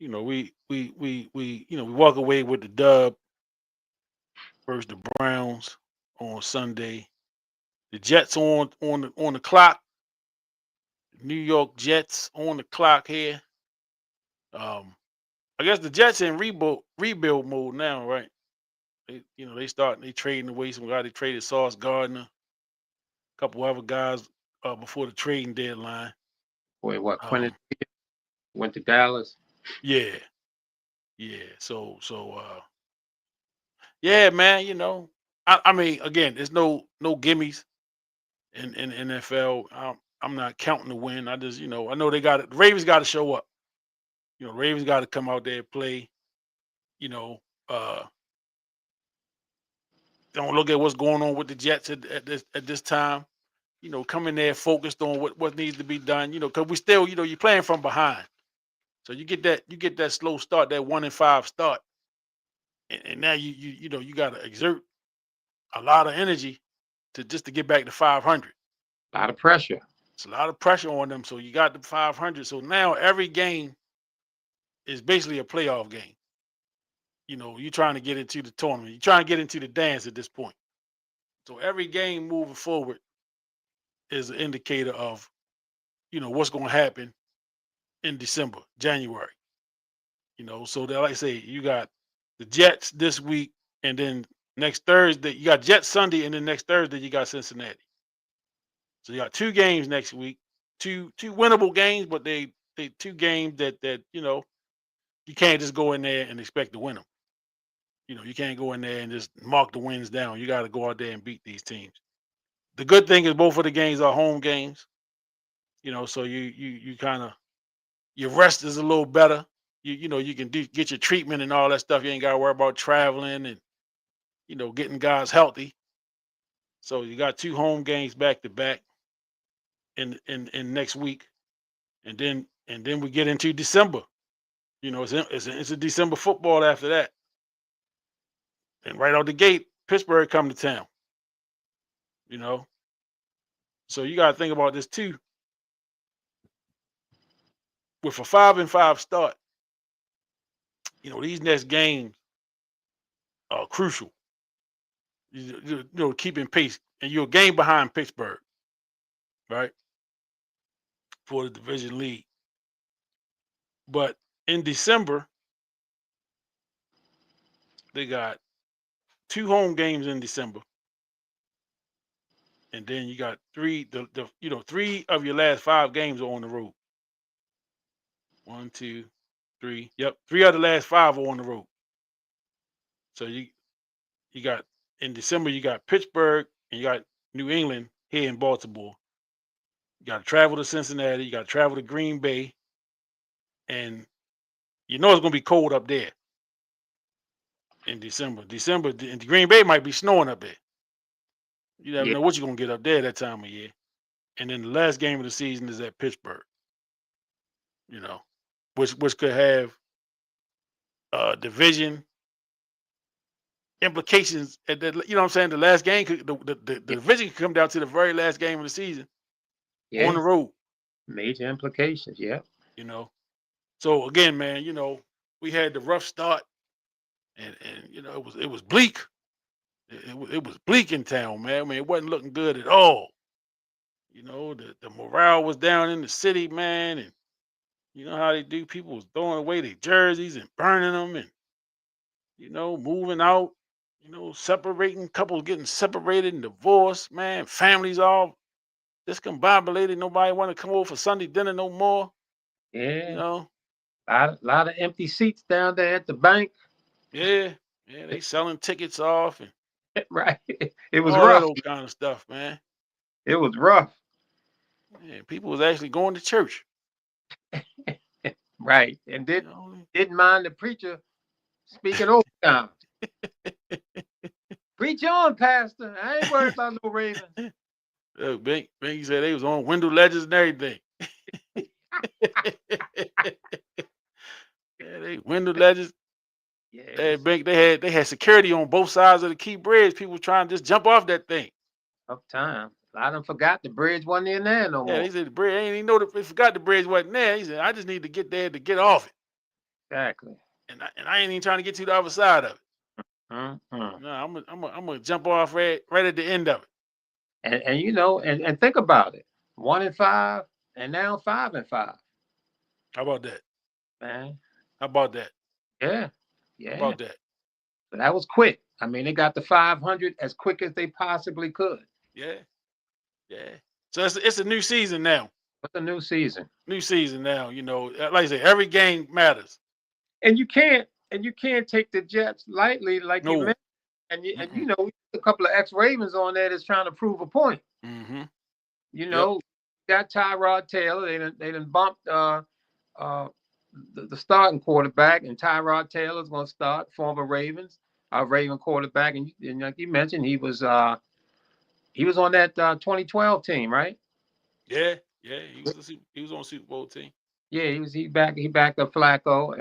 we walk away with the dub versus the Browns on Sunday. The Jets on the clock. New York Jets on the clock here. I guess the Jets in rebuild mode now, right? They trading away some guy. They traded Sauce Gardner, a couple other guys before the trading deadline. Boy, what Quentin Um, went to Dallas. yeah, yeah. Yeah, man. I mean, again, there's no gimmies in the NFL. I'm not counting the win. I just, I know they got it. The Ravens got to show up. The Ravens got to come out there and play. You know, uh, don't look at what's going on with the Jets at this time. Come in there focused on what needs to be done. Because we still, you're playing from behind, so you get that slow start, that 1-5 start, and now you got to exert a lot of energy to get back to 500. A lot of pressure. It's a lot of pressure on them. So you got the 500. So now every game is basically a playoff game. You're trying to get into the tournament. You're trying to get into the dance at this point. So every game moving forward is an indicator of, what's going to happen in December, January. So that, like I say, you got the Jets this week, and then next Thursday you got Jets Sunday, and then next Thursday you got Cincinnati. So you got 2 games next week, two winnable games, but they 2 games that you can't just go in there and expect to win them. You can't go in there and just mark the wins down. You got to go out there and beat these teams. The good thing is both of the games are home games. So you kind of, your rest is a little better. You can get your treatment and all that stuff. You ain't got to worry about traveling and getting guys healthy. So you got 2 home games back to back in next week, and then we get into December. It's a December football after that, and right out the gate, Pittsburgh come to town. So you got to think about this too. With a 5-5 start, these next games are crucial. Keeping pace, and you're a game behind Pittsburgh, right, for the division lead. But in December, they got 2 home games in December, and then you got 3. 3 of your last 5 games are on the road. 1, 2, 3. Yep, 3 of the last 5 are on the road. So you got, in December, you got Pittsburgh and you got New England here in Baltimore. You got to travel to Cincinnati. You got to travel to Green Bay, and it's going to be cold up there in December. In Green Bay might be snowing up there. You never know what you're going to get up there that time of year. And then the last game of the season is at Pittsburgh. Which could have division implications at that. You know what I'm saying? The last game, the division could come down to the very last game of the season on the road. Major implications, yeah. So again, man, we had the rough start, and it was bleak. It was bleak in town, man. I mean, it wasn't looking good at all. The morale was down in the city, man, and you know how they do. People was throwing away their jerseys and burning them, and moving out. Separating, couples getting separated and divorced, man. Families all discombobulated. Nobody want to come over for Sunday dinner no more. Yeah. A lot of empty seats down there at the bank. Yeah, they selling tickets off and right. It was all rough. that old kind of stuff, man. It was rough. Yeah, people was actually going to church. Right, and didn't mind the preacher speaking overtime. Preach on, Pastor. I ain't worried about no Ravens. Look, Binky said they was on window ledges and everything. Yeah, they window ledges. Yeah, they had security on both sides of the Key Bridge. People trying to just jump off that thing. Up time. A lot of them forgot the bridge wasn't in there no more. Yeah, they said the bridge. I ain't even know they forgot the bridge wasn't there. He said, I just need to get there to get off it. Exactly. And I ain't even trying to get to the other side of it. Mm-hmm. No, I'm gonna jump off right at the end of it. And think about it. 1-5 and now 5-5. How about that, man? How about that? Yeah. How about that? So that was quick. I mean, they got the 500 as quick as they possibly could. Yeah. So it's a new season now. What's a new season? New season now. Like I say, every game matters. And you can't take the Jets lightly, like you mentioned. And a couple of ex-Ravens on there that's trying to prove a point. Mm-hmm. Got Tyrod Taylor. They done bumped the starting quarterback, and Tyrod Taylor's going to start. Former Raven quarterback, and like you mentioned, he was on that 2012 team, right? Yeah. He was on a Super Bowl team. Yeah, he backed up Flacco,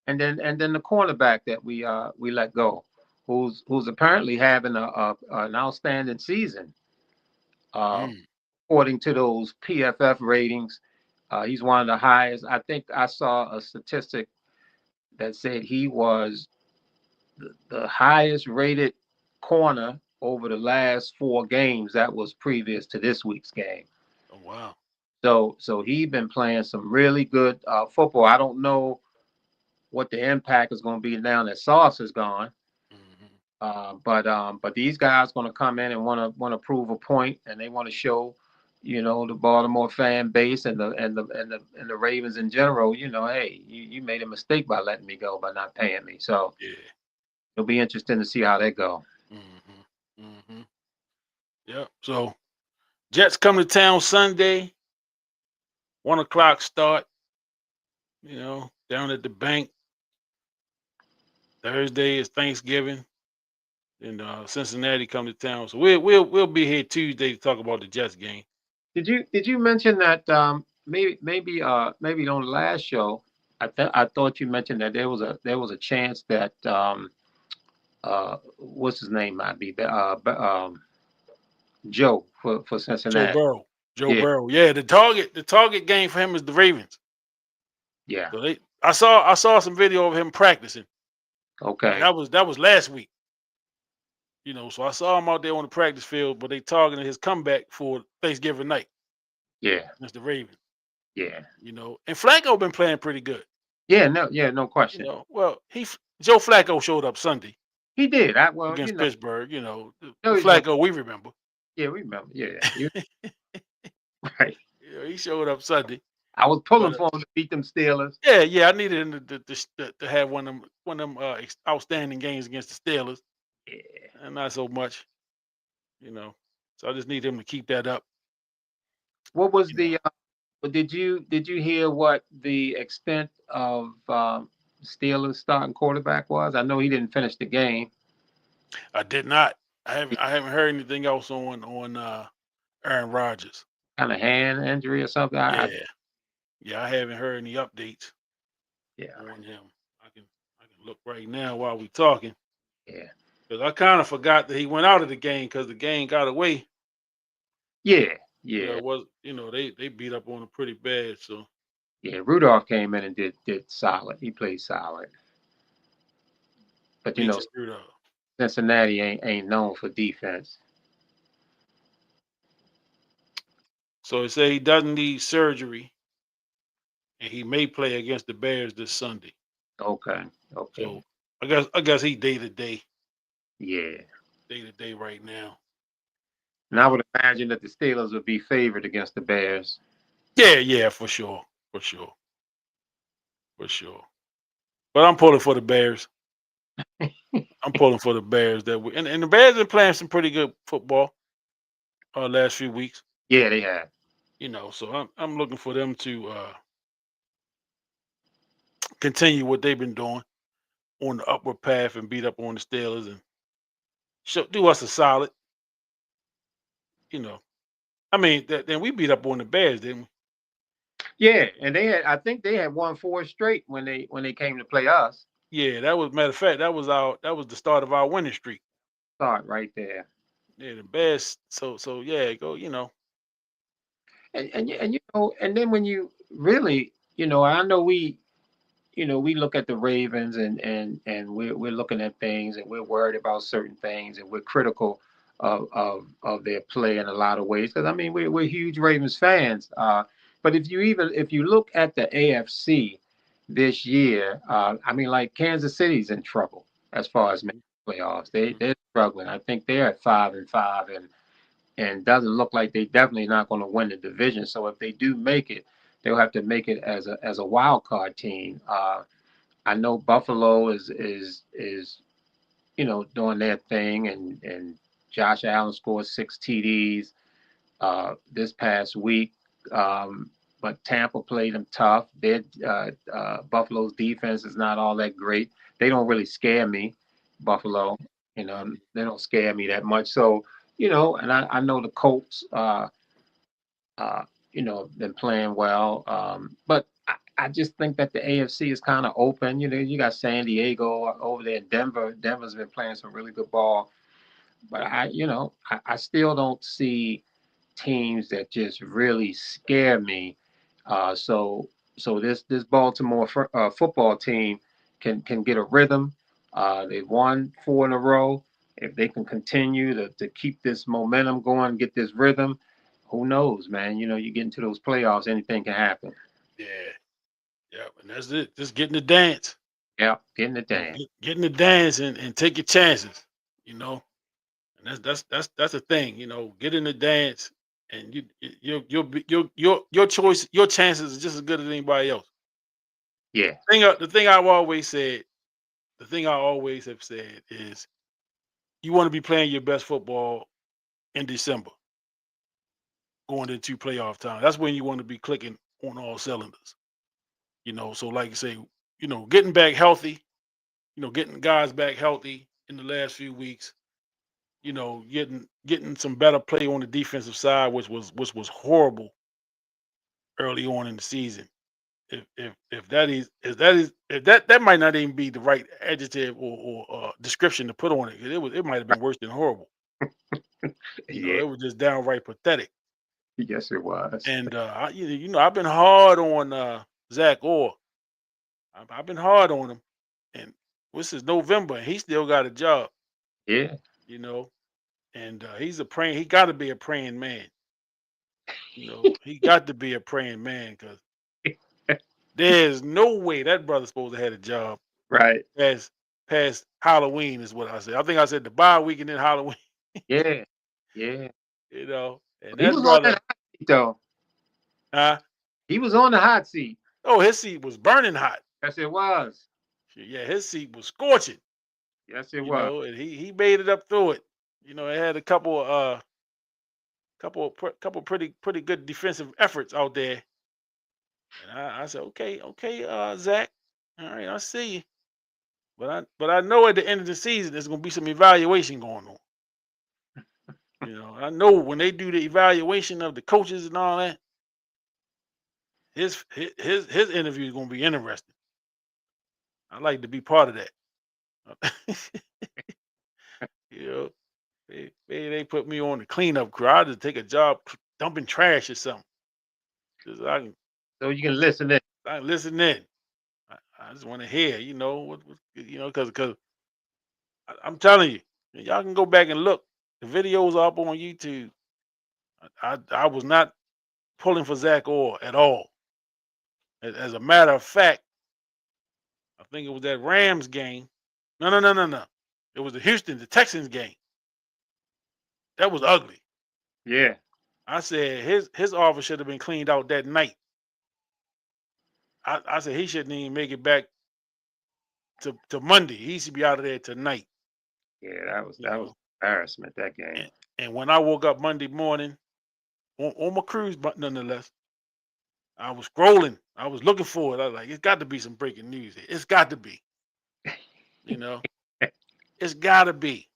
and then the cornerback that we let go, who's apparently having an outstanding season, according to those PFF ratings. He's one of the highest. I think I saw a statistic that said he was the highest rated corner over the last 4 games that was previous to this week's game. Oh wow. So he's been playing some really good football. I don't know what the impact is going to be now that Sauce is gone. But these guys going to come in and want to prove a point, and they want to show, the Baltimore fan base and the Ravens in general, hey, you made a mistake by letting me go, by not paying me. So Yeah. it'll be interesting to see how that go. Yeah. So Jets come to town Sunday, 1:00 start. Down at the bank. Thursday is Thanksgiving, and Cincinnati come to town. So we'll be here Tuesday to talk about the Jets game. Did you mention that maybe on the last show? I thought you mentioned that there was a chance that what's his name might be Joe for Joe Cincinnati. Burrow. Yeah. Burrow. Yeah, the target game for him is the Ravens. Yeah. So I saw some video of him practicing. Okay. That was last week. So I saw him out there on the practice field, but they targeted his comeback for Thanksgiving night. Yeah. Against the Ravens. Yeah. And Flacco been playing pretty good. Yeah. No question. Joe Flacco showed up Sunday. He did. Against Pittsburgh. The he's Flacco we remember. Yeah, we remember. Yeah. Right. He showed up Sunday. I was pulling for him to beat them Steelers. Yeah. I needed him to have one of them outstanding games against the Steelers. Yeah. And not so much. So I just need him to keep that up. What was did you hear what the extent of Steelers starting quarterback was? I know he didn't finish the game. I did not. I haven't heard anything else on Aaron Rodgers. Kind of hand injury or something. Yeah, I haven't heard any updates. Yeah. On him. I can look right now while we're talking. Yeah. Because I kind of forgot that he went out of the game because the game got away. Yeah. It was they beat up on him pretty bad. So yeah, Rudolph came in and did solid. He played solid. But Cincinnati ain't known for defense. So they say he doesn't need surgery, and he may play against the Bears this Sunday. Okay. So I guess he day to day. Yeah. Day to day right now. And I would imagine that the Steelers would be favored against the Bears. Yeah, for sure. But I'm pulling for the Bears. I'm pulling for the Bears and the Bears are playing some pretty good football last few weeks. Yeah, they have. So I'm looking for them to continue what they've been doing on the upward path and beat up on the Steelers and do us a solid. I mean, then we beat up on the Bears, didn't we? Yeah, and I think they had won 4 straight when they came to play us. Yeah, that was, matter of fact, that was the start of our winning streak. Start right there. Yeah, the Bears. So yeah, go. And and then when you really, I know we look at the Ravens and we're looking at things and we're worried about certain things and we're critical of their play in a lot of ways, because I mean we're huge Ravens fans. But if you look at the AFC this year, I mean, like, Kansas City's in trouble as far as making playoffs. They're struggling. I think they're at 5-5 and doesn't look like they definitely not going to win the division. So if they do make it, they'll have to make it as a wild card team. I know Buffalo is doing their thing, and Josh Allen scored 6 TDs this past week. But Tampa played them tough. Buffalo's defense is not all that great. They don't really scare me, Buffalo. They don't scare me that much. So, and I know the Colts, been playing well. But I just think that the AFC is kind of open. You got San Diego over there, Denver. Denver's been playing some really good ball. But I still don't see teams that just really scare me. So this Baltimore football team can get a rhythm. They've won 4 in a row, if they can continue to keep this momentum going, get this rhythm, who knows, man? You know, you get into those playoffs, anything can happen. Yeah. Yeah. And that's it. Just getting the dance. Yeah, getting the You know, dance. getting the dance and take your chances, you know. And that's the thing, you know, get in the dance and your choice, your chances are just as good as anybody else. Yeah, The thing I've always said, the thing I always have said is you want to be playing your best football in December, going into playoff time. That's when you want to be clicking on all cylinders. You know, so like you say, you know, getting back healthy, you know, getting guys back healthy in the last few weeks, you know, getting some better play on the defensive side, which was horrible early on in the season. If that might not even be the right adjective or description to put on it. It might have been worse than horrible. You know, yeah, it was just downright pathetic. yes, it was. And you know, I've been hard on Zach Orr. I've been hard on him, and this is November, and he still got a job. Yeah, You know, and he got to be a praying man. You know, he got to be a praying man because there's no way that brother's supposed to have a job right. past past Halloween is what I said. I think I said the bye week and then Halloween. Yeah, yeah. You know, and He that was on brother, that hot seat, though. huh? He was on the hot seat. Oh, his seat was burning hot. Yes, it was. Yeah, his seat was scorching. Yes, it You was. know, and he made it up through it. You know, it had a couple pretty good defensive efforts out there. And I said, okay, Zach, all right, I see you. But I know at the end of the season there's gonna be some evaluation going on. You know, I know when they do the evaluation of the coaches and all that, his interview is gonna be interesting. I like to be part of that. You know, they put me on the cleanup crew. I just take a job dumping trash or something. 'Cause So you can listen in. I can listen in. I just want to hear, you know, you know, because I'm telling you, y'all can go back and look. The videos are up on YouTube. I was not pulling for Zach Orr at all. As a matter of fact, I think it was that Rams game. No. It was the Texans game. That was ugly. Yeah, I said his office should have been cleaned out that night. I said he shouldn't even make it back to Monday. He should be out of there tonight. yeah. You That was know. embarrassment. That game. And when I woke up Monday morning on my cruise, but nonetheless, I was scrolling. I was looking for it. I was like, it's got to be some breaking news here. It's got to be. You know, it's got to be.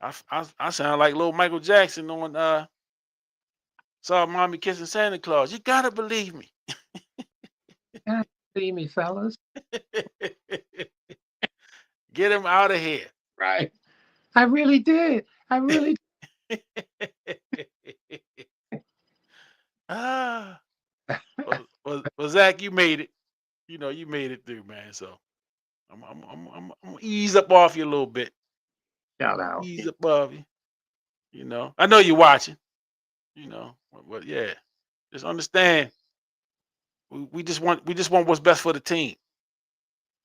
I sound like little Michael Jackson on Saw Mommy Kissing Santa Claus. You gotta believe me. God, see me, fellas. Get him out of here. Right. I really did. I really. Ah, well, Zach, you made it. You know, you made it through, man. So I'm gonna ease up off you a little bit. Shout out. Ease up off you. You know, I know you're watching. You know, but yeah, just understand. We just want what's best for the team.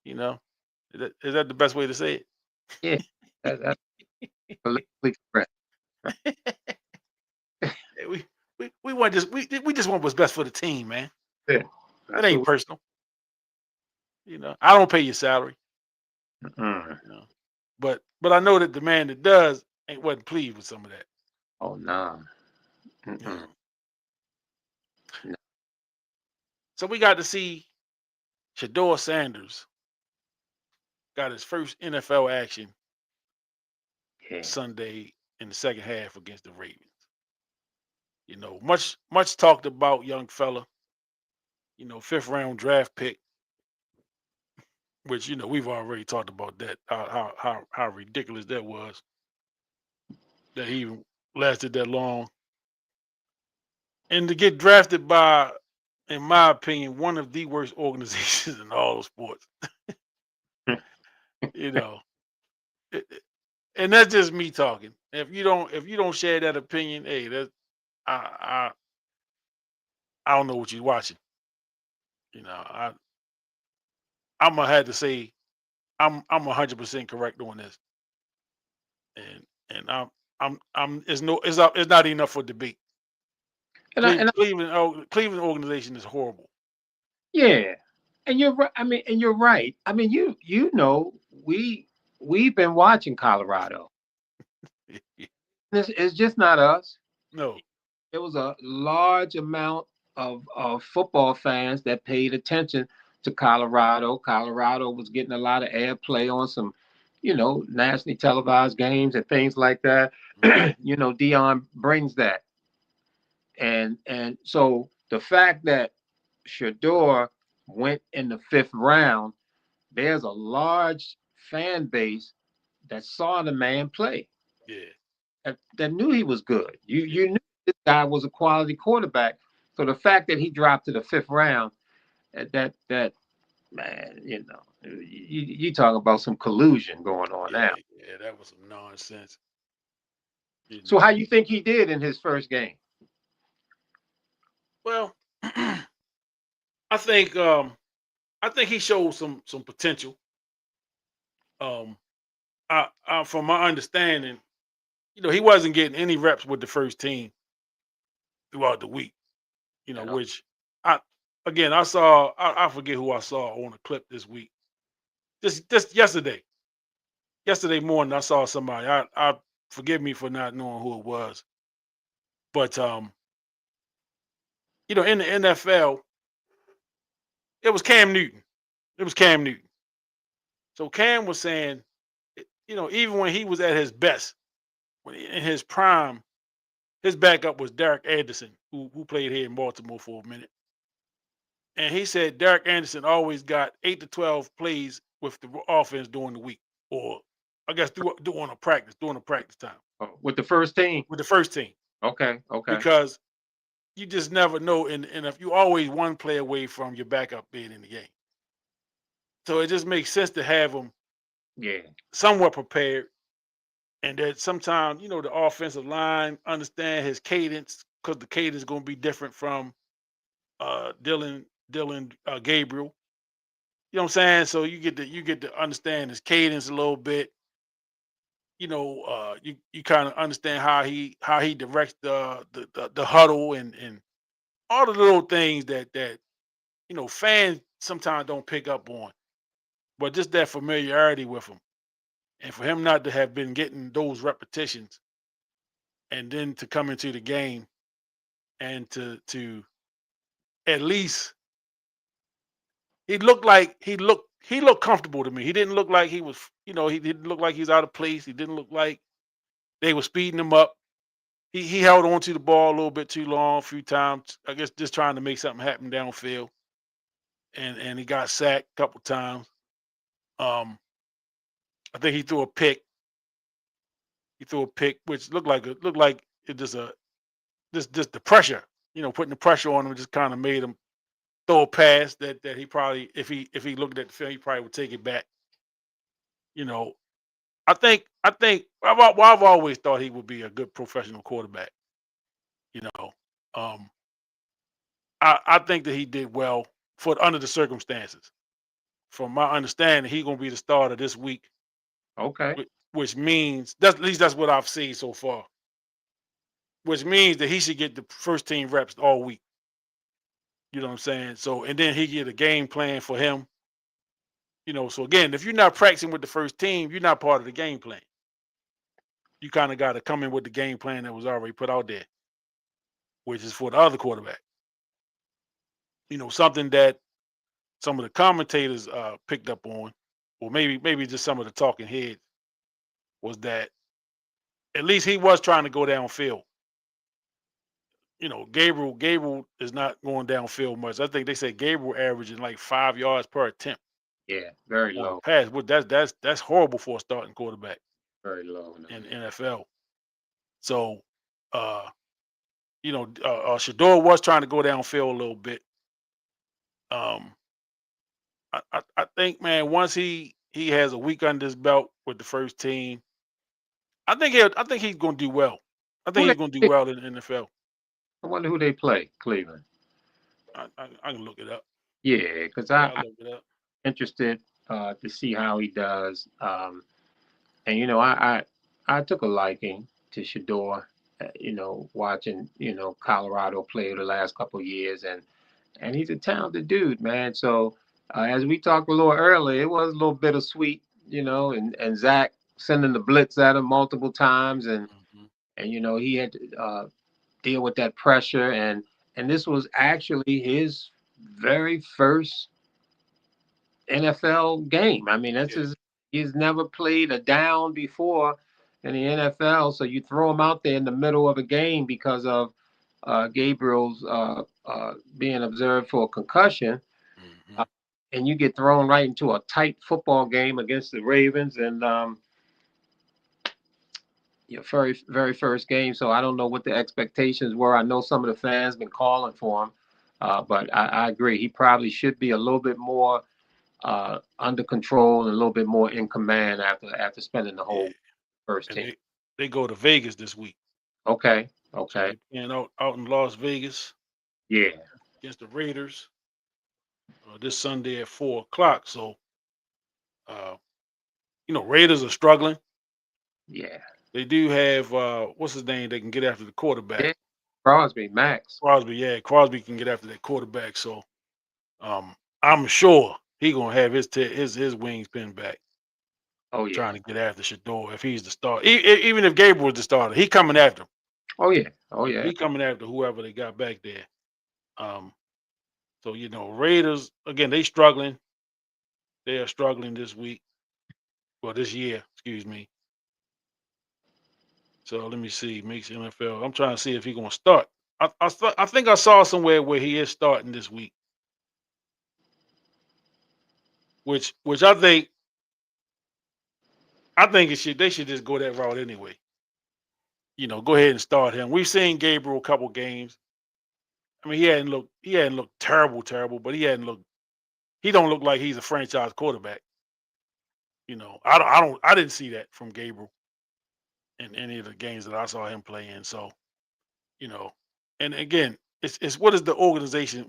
You know, is that the best way to say it? Yeah, that's politically correct. Hey, we want we just want what's best for the team, man. Yeah, It ain't personal. You know, I don't pay your salary. Mm. You know, but I know that the man that does wasn't pleased with some of that. Oh no. You know. No. So we got to see Shadeur Sanders got his first NFL action Yeah. Sunday in the second half against the Ravens. You know, much talked about young fella. You know, 5th-round draft pick, which you know we've already talked about that how ridiculous that was that he even lasted that long, and to get drafted by, in my opinion, one of the worst organizations in all of sports. You know, and that's just me talking. If you don't share that opinion, hey, that's I I don't know what you're watching. I'm gonna have to say I'm 100% correct on this, and I'm it's not enough for debate. And I, and I, Cleveland organization is horrible. yeah, and you're right. I mean, and you're right. I mean, you know, we've been watching Colorado. It's just not us. No, There was a large amount of football fans that paid attention to Colorado. Colorado was getting a lot of airplay on some, nationally televised games and things like that. Dion brings that, and so the fact that Shadeur went in the fifth round, there's a large fan base that saw the man play, yeah, that knew he was good. You yeah, you knew this guy was a quality quarterback. So the fact that he dropped to the fifth round, that man, you talk about some collusion going on yeah, now. yeah. That was some nonsense. You So know. how you think he did in his first game? Well, I think I think he showed some potential. Um, from my understanding, he wasn't getting any reps with the first team throughout the week. You know, Which I again I saw I forget who I saw on a clip this week. Just yesterday morning I saw somebody. I forgive me for not knowing who it was, but in the NFL it was Cam Newton. It was Cam Newton. So Cam was saying, even when he was at his best, in his prime, his backup was Derek Anderson, who played here in Baltimore for a minute. And he said Derek Anderson always got 8 to 12 plays with the offense during the week, or I guess during a practice time with the first team. with the first team, Okay. because you just never know, and if you always one play away from your backup being in the game, so it just makes sense to have him Yeah. somewhat prepared, and that sometimes the offensive line understand his cadence, because the cadence is going to be different from Dylan Gabriel. You know what I'm saying? So you get to understand his cadence a little bit. You kind of understand how he directs the huddle, and all the little things that fans sometimes don't pick up on, but just that familiarity with him, and for him not to have been getting those repetitions, and then to come into the game and to at least he looked comfortable to me. He didn't look like he didn't look like he's out of place. He didn't look like they were speeding him up. He held on to the ball a little bit too long a few times. I guess just trying to make something happen downfield, and he got sacked a couple times. Um, I think he threw a pick. He threw a pick, which looked like it just the pressure. Putting the pressure on him just kind of made him throw a pass that he probably, if he looked at the film, he probably would take it back. You know, I think I've always thought he would be a good professional quarterback. You know, um, I think that he did well for under the circumstances. From my understanding, he's gonna be the starter this week, Okay. which means at least that's what I've seen so far. Which means that he should get the first team reps all week. You know what I'm saying? So, and then he get a game plan for him. So again, if you're not practicing with the first team, you're not part of the game plan. You kind of got to come in with the game plan that was already put out there, which is for the other quarterback. Something that some of the commentators picked up on, or maybe just some of the talking heads, was that at least he was trying to go downfield. Gabriel is not going downfield much. I think they say Gabriel averaging like 5 yards per attempt Yeah. Very on a low. pass. Well, that's horrible for a starting quarterback Very low. in NFL. So, uh, Shador was trying to go downfield a little bit. Um, I think, man, once he has a week under his belt with the first team, I think he's going to do well. I think Who he's going to do they? well in the NFL. I wonder who they play. Cleveland. I can look it up. Yeah, because Yeah, I'll I'm look it up. interested to see how he does. And I took a liking to Shadeur. Watching Colorado play the last couple of years, and he's a talented dude, man. So as we talked a little earlier, it was a little bittersweet, and Zach sending the blitz at him multiple times, and Mhm. he had to deal with that pressure, and this was actually his very first NFL game. I mean, Yeah. he's never played a down before in the NFL, so you throw him out there in the middle of a game because of Gabriel's being observed for a concussion, Mhm. uh, and you get thrown right into a tight football game against the Ravens, and your very very first game. So I don't know what the expectations were. I know some of the fans been calling for him, but I agree he probably should be a little bit more under control and a little bit more in command after spending the Yeah. whole first And team. they go to Vegas this week. Okay, So okay, they playing out in Las Vegas yeah, against the Raiders this Sunday at 4 o'clock. So uh, Raiders are struggling. yeah, They do have what's his name? They can get after the quarterback. yeah. Crosby, Max. Crosby, yeah, Crosby can get after that quarterback. So um, I'm sure he gonna have his wings pinned back, Oh yeah, trying to get after Shador if he's the starter. Even if Gabriel was the starter, he coming after him. oh yeah, oh yeah. He coming after whoever they got back there. Um, so Raiders again, they struggling. They are struggling this week. Well, this year, excuse me. So let me see. Makes NFL. I'm trying to see if he's gonna start. I think I saw somewhere where he is starting this week, which I think they should just go that route anyway. Go ahead and start him. We've seen Gabriel a couple games. I mean, he hadn't looked terrible, but he don't look like he's a franchise quarterback. I didn't see that from Gabriel in any of the games that I saw him play in. So, you know, and again, it's what is the organization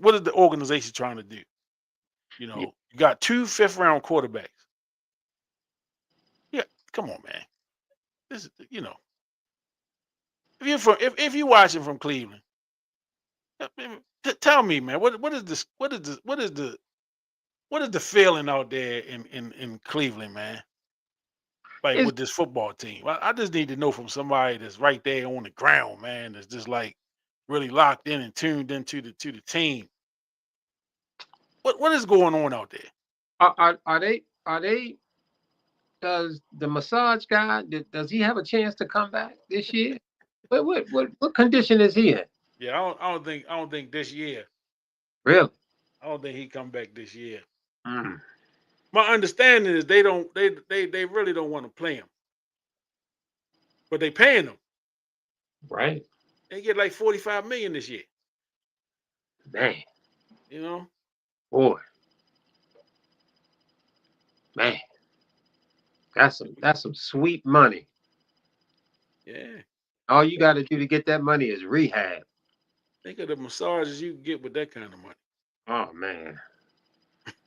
trying to do? Yeah. You got 2 5th-round quarterbacks. Yeah, come on, man. This is, if you're watching from Cleveland, tell me, man, what is this? What is the feeling out there in Cleveland, man? Like It's with this football team, I just need to know from somebody that's right there on the ground, man. That's just like really locked in and tuned into the team. What is going on out there? are they does the massage guy does he have a chance to come back this year? What condition is he in? Yeah, I don't think this year. Really? I don't think he come back this year. Mm, My understanding is they really don't want to play him, but they paying him. right. They get like 45 million this year. Man, You know, boy, man, that's some sweet money. yeah. All you got to do to get that money is rehab. Think of the massages you can get with that kind of money. Oh man,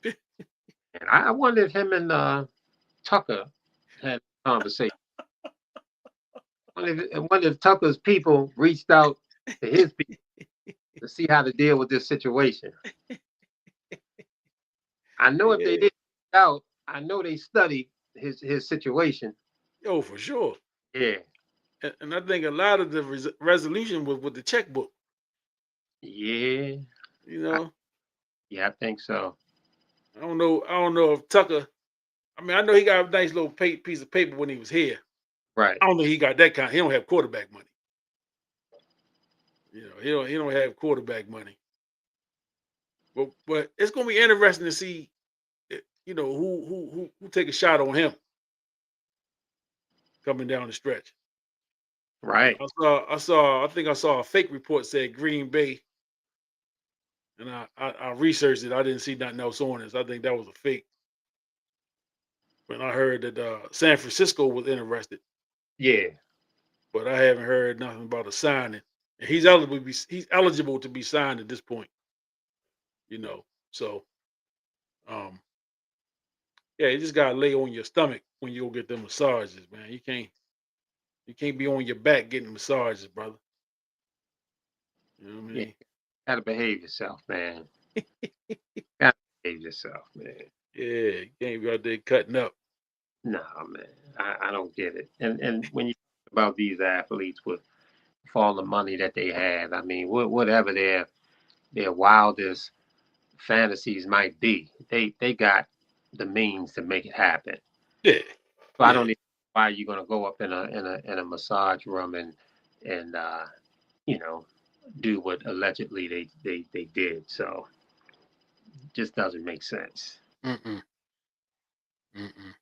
and I wonder if him and Tucker had a conversation. I wonder if Tucker's people reached out to his people to see how to deal with this situation. I know if they Yeah. did reach out, I know they studied his situation. Oh, for sure. Yeah, And I think a lot of the resolution was with the checkbook. yeah, You I, know, yeah. I think so. I don't know. I don't know if Tucker. I mean, I know he got a nice little piece of paper when he was here. Right. I don't think he got that kind. He don't have quarterback money. He don't have quarterback money. But it's gonna be interesting to see. Who take a shot on him coming down the stretch. Right. I think I saw a fake report said Green Bay, and I researched it. I didn't see nothing else on it. So I think that was a fake. When I heard that San Francisco was interested, Yeah. but I haven't heard nothing about a signing. And he's eligible to be signed at this point. So yeah, you just gotta lay on your stomach when you go get them massages, man. You can't be on your back getting massages, brother. You know what I Yeah. mean? Gotta behave yourself, man. Gotta behave yourself, man. Yeah, you can't be out there cutting up. Nah, man. I don't get it. And when you talk about these athletes with all the money that they have, I mean, whatever their wildest fantasies might be, they got the means to make it happen. Yeah, So I yeah. don't know why you're gonna go up in a massage room and you know do what allegedly they did. So just doesn't make sense. Mm-mm, mm-mm.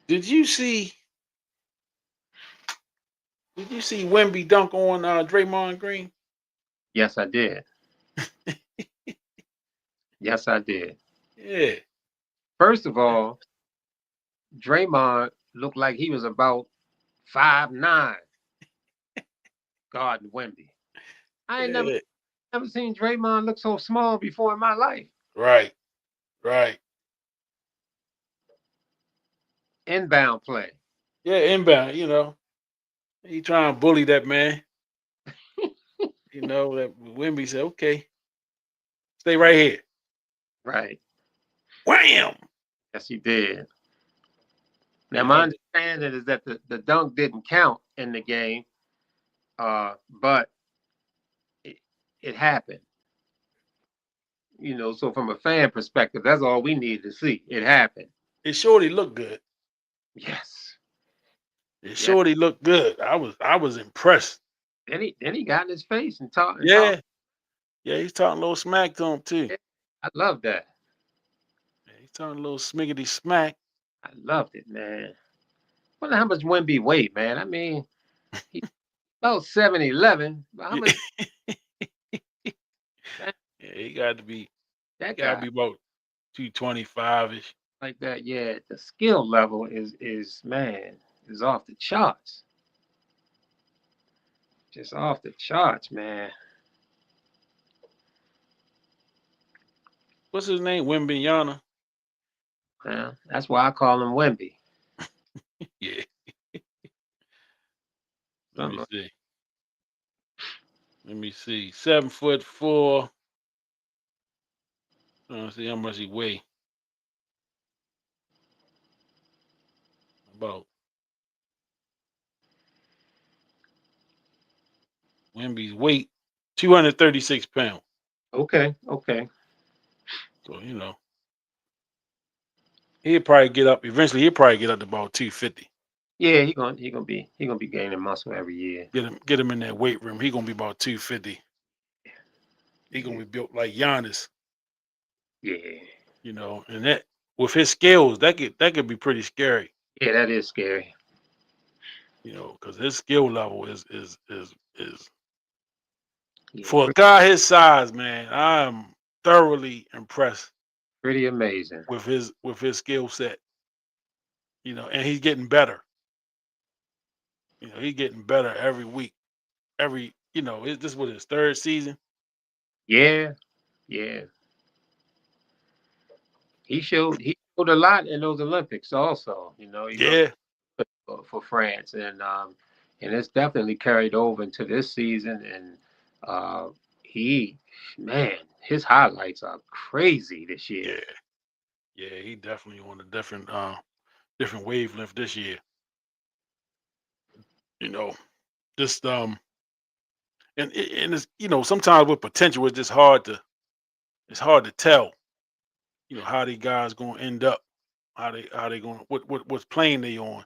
Did you see? Did you see Wemby dunk on Draymond Green? Yes, I did. Yes, I did. Yeah, First of all, Draymond looked like he was about 5'9", guarding Wemby. I ain't yeah. never seen Draymond look so small before in my life. Right, right. Inbound play. Yeah, inbound. He trying to bully that man. That Wemby said, "Okay, stay right here." Right. Wham! Yes, he did. Now, Yeah, my understanding is that the dunk didn't count in the game, but it, it happened. So from a fan perspective, that's all we needed to see. It happened. it surely looked good. Yes. It Yeah. surely looked good. I was impressed. Then he got in his face and talked. Yeah, yeah. He's talking a little smack to him too. Yeah, I love that. Yeah, he's talking a little smiggity smack. I loved it, man. Wonder how much Wemby weighed, man. I mean, he about 7'11", but how Yeah, much that, yeah, he got to be. that Got to guy be about 225 ish. like that? Yeah, the skill level is off the charts. Just off the charts, man. What's his name? Wimbiana. That's why I call him Wemby. Yeah. Let me Something see. Let me see. 7'4". Let's see how much he weigh. About Wimby's weight, 236 pounds. Okay. Okay. So he'll probably get up. Eventually, he'll probably get up to about 250. Yeah, he gonna be gaining muscle every year. Get him in that weight room. He gonna be about 250. He gonna Yeah. be built like Giannis. Yeah. And that with his skills, that could be pretty scary. Yeah, that is scary. Because his skill level is Yeah, for a guy his size, man. I'm thoroughly impressed pretty amazing. with his skill set. And he's getting better. He's getting better every week. This was his third season. Yeah. Yeah. He showed a lot in those Olympics also. He looked Yeah, good for France, and it's definitely carried over into this season. And uh, he, man, his highlights are crazy this year. yeah, yeah. He definitely on a different wavelength this year. You know, just and it's sometimes with potential it's just hard to tell. How these guys gonna end up, how they going what's plane they on.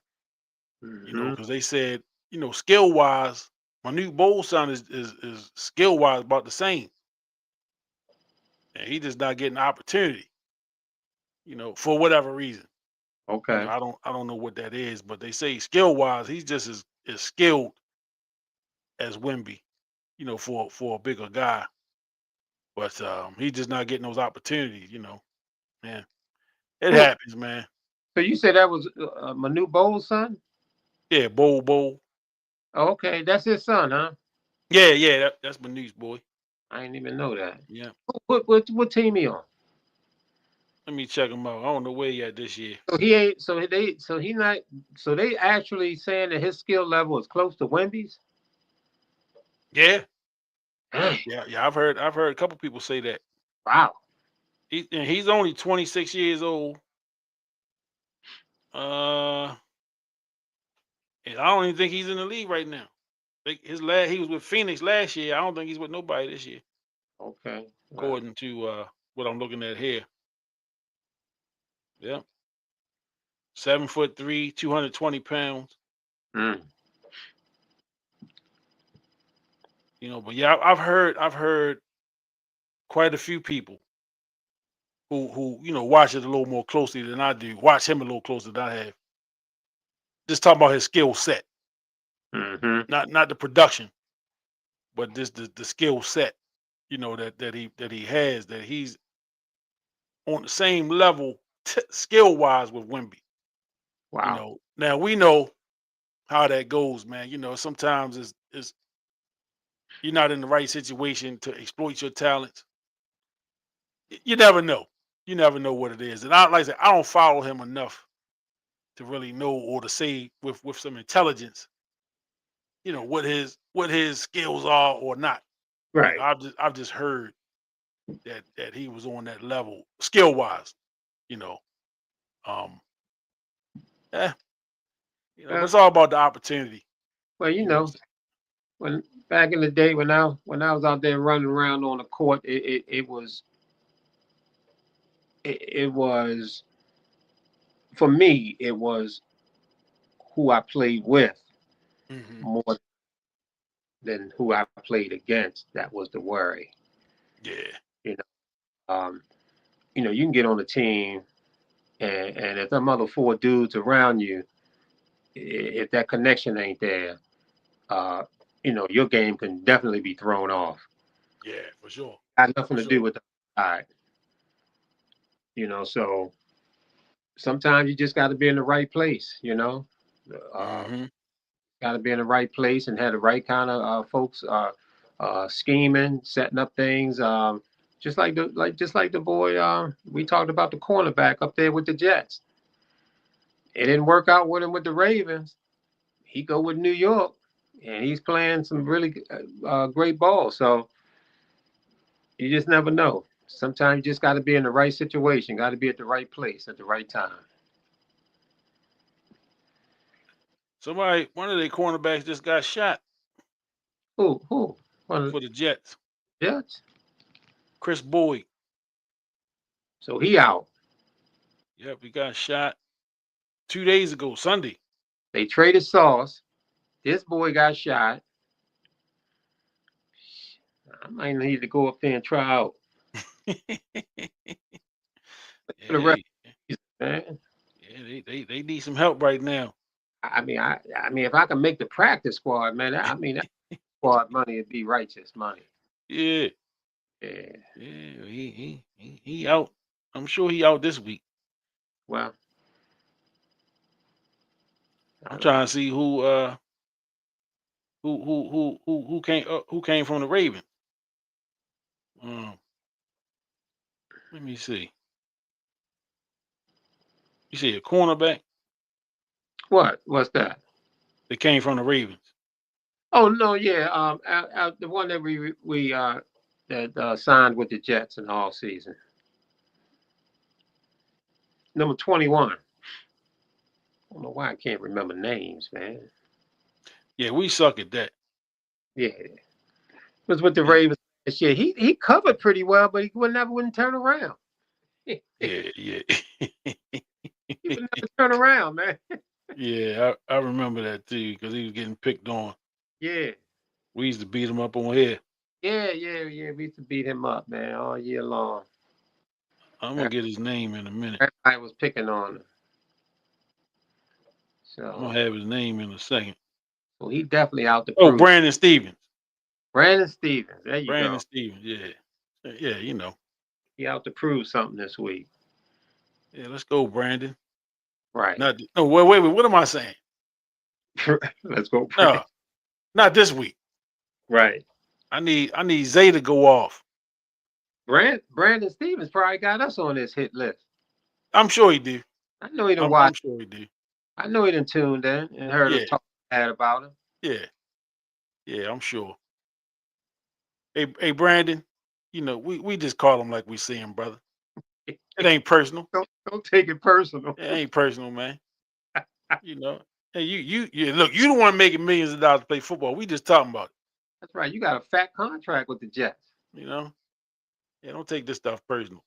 Hmm. Because they said skill wise, my new bowl son is skill wise about the same, and he just not getting opportunity. For whatever reason. Okay. I don't know what that is, but they say skill wise, he's just as skilled as Wimby, for a bigger guy. But he's just not getting those opportunities, man. It Who- happens, man. So you said that was Manu Bowles' son? Yeah, Bowl. Okay, that's his son, huh? Yeah, that's my niece, boy. I didn't even know that. Yeah. What team he on? Let me check him out. I don't know where he at this year. So he ain't. So he not. So they actually saying that his skill level is close to Wemby's. Yeah. Dang. Yeah. I've heard a couple people say that. Wow. He's only 26 years old. And I don't even think he's in the league right now. He was with Phoenix last year. I don't think he's with nobody this year, Okay. Wow. according to what I'm looking at here. Yeah. 7'3", 220 pounds. Mm. But yeah, I've heard quite a few people who watch it a little more closely than I do. Watch him a little closer than I have. Just talking about his skill set, Hmm. not the production, but this the skill set. That he has, that he's on the same level skill wise with Wemby. Wow. Now we know how that goes, man. Sometimes it's you're not in the right situation to exploit your talents. You never know. You never know what it is. And like I said, I don't follow him enough to really know or to say with some intelligence, what his skills are or not. Right. I've just heard that he was on that level skill wise. You know, um, yeah, but Yeah. it's all about the opportunity. Well, You know, when back in the day when I was out there running around on the court, it was for me. It was who I played with hmm more than who I played against. That was the worry. yeah, You um, you can get on a team, and if them other four dudes around you, if that connection ain't there, uh, your game can definitely be thrown off. yeah, for sure, Had nothing for to do sure. with the side, so sometimes you just got to be in the right place, hmm got to be in the right place and have the right kind of folks scheming, setting up things. Just like the boy we talked about, the cornerback up there with the Jets. It didn't work out with him with the Ravens. He go with New York, and he's playing some really great ball. So you just never know. Sometimes you just got to be in the right situation, got to be at the right place at the right time. One of their cornerbacks just got shot Who? One of for the Jets. the Jets. Chris Boyd. So he out. Yep, he got shot 2 days ago, Sunday. They traded Sauce. This boy got shot. I might need to go up there and try out yeah, for the rest they, of the season, man. yeah, they need some help right now. I mean, if I can make the practice squad, man, that squad money would be righteous money. Yeah, Yeah. yeah, he out. I'm sure he out this week. Well, I'm I don't trying know. to see who came from the Ravens. Um, Let me see. You see a cornerback What's that? that came from the Ravens. Oh no, yeah. The one that we that signed with the Jets in all season. Number 21. I don't know why I can't remember names, man. Yeah, we suck at that. Yeah, was with the Yeah, Ravens this year. He covered pretty well, but he wouldn't turn around. He yeah. would never turn around, man. Yeah, I remember that too because he was getting picked on. Yeah, We used to beat him up on here. yeah. We used to beat him up, man, all year long. I'm gonna get his name in a minute. Everybody was picking on him. I'm So, gonna have his name in a second. so he definitely out to Oh, prove. Brandon Stevens. Brandon Stevens, there you Brandon go. Stevens. Yeah, yeah. He out to prove something this week. Yeah. Let's go, Brandon. Right. Not no. Wait. What am I saying? Let's go pray. No, not this week. Right. I need Zay to go off. Brandon Stevens probably got us on this hit list. I'm sure he do. I know he done I'm watched. sure he do. I know he done tuned in and heard us Yeah. talk bad about him. Yeah, I'm sure. Hey, Brandon, we just call him like we see him, brother. It ain't personal. Don't take it personal. It ain't personal, man. Hey, you look, you don't want to make millions of dollars to play football. We just talking about it. That's right. You got a fat contract with the Jets. Yeah, don't take this stuff personal.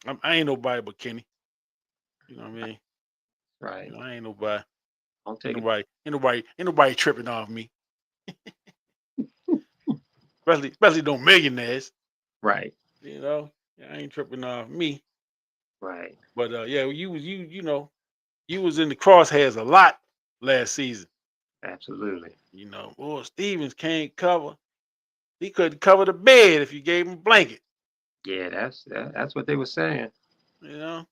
Nah, I ain't nobody but Kenny. You know what I mean? right. I ain't nobody. Don't take Ain't nobody tripping off me. especially those millionaires. Right. I ain't tripping off me. Right. But you was in the crosshairs a lot last season. Absolutely. Stevens can't cover. He couldn't cover the bed if you gave him a blanket. Yeah, that's what they were saying. Yeah,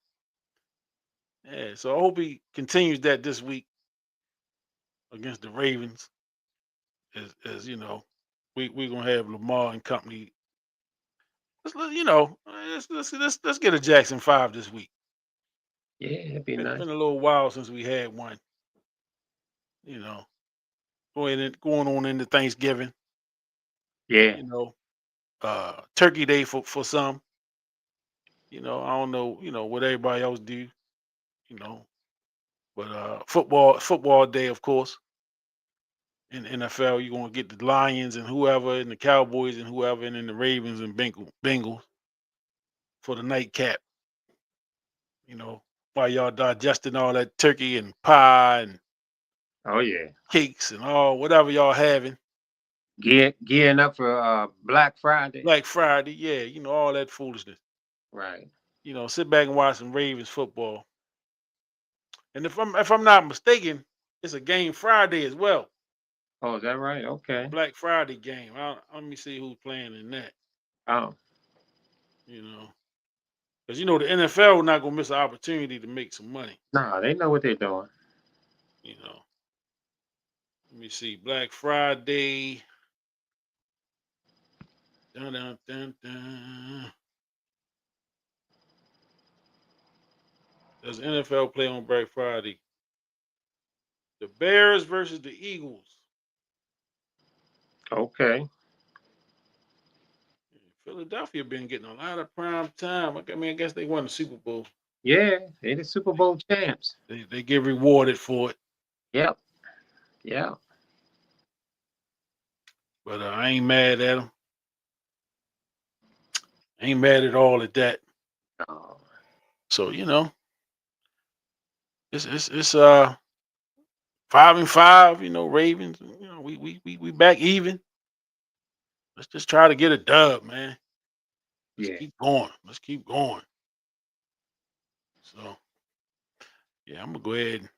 so I hope he continues that this week against the Ravens. As we're gonna have Lamar and company. Let's get a Jackson 5 this week. Yeah, it'd be It's nice. been a little while since we had one. Going on into Thanksgiving. Yeah. Turkey Day for some. I don't know, what everybody else do, but football day, of course. In the NFL, you're gonna get the Lions and whoever, and the Cowboys and whoever, and then the Ravens and Bengals for the nightcap. While y'all digesting all that turkey and pie and Oh yeah. cakes and all whatever y'all having. Gearing up for Black Friday. Black Friday, yeah, all that foolishness. Right. Sit back and watch some Ravens football. And if I'm not mistaken, it's a game Friday as well. Oh, is that right? Okay. Black Friday game. Let me see who's playing in that. Oh. Because the NFL not gonna miss an opportunity to make some money. Nah, they know what they're doing. Let me see. Black Friday. Dun, dun, dun, dun. Does NFL play on Black Friday? The Bears versus the Eagles. Okay. Philadelphia been getting a lot of prime time. I guess they won the Super Bowl. Yeah, they the Super Bowl champs. They get rewarded for it. Yep. Yeah. But I ain't mad at them. Ain't mad at all at that. Oh. So it's 5-5. Ravens. We back even. Let's just try to get a dub, man. Let's keep going. Let's keep going. So I'm gonna go ahead and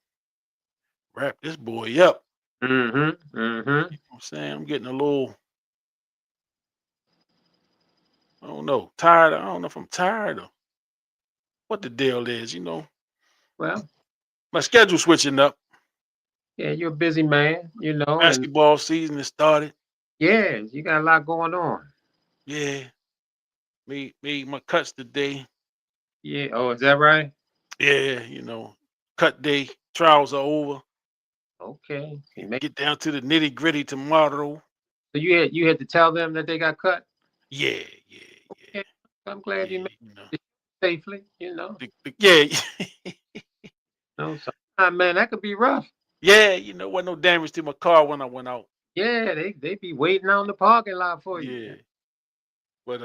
wrap this boy up. Mm-hmm. Mm-hmm. I'm saying I'm getting a little. I don't know. Tired. I don't know if I'm tired or what the deal is. Well, My schedule switching up. yeah, you're a busy man, and Basketball season has started. yeah, you got a lot going on. Yeah. Made my cuts today. Yeah. Oh, is that right? Yeah, cut day. Trials are over. Okay. Get down to the nitty gritty tomorrow. So you had to tell them that they got cut? Yeah. Okay. I'm glad you made it safely, Yeah. No, man, that could be rough. Yeah, wasn't no damage to my car when I went out. Yeah, they be waiting on the parking lot for you. Yeah. But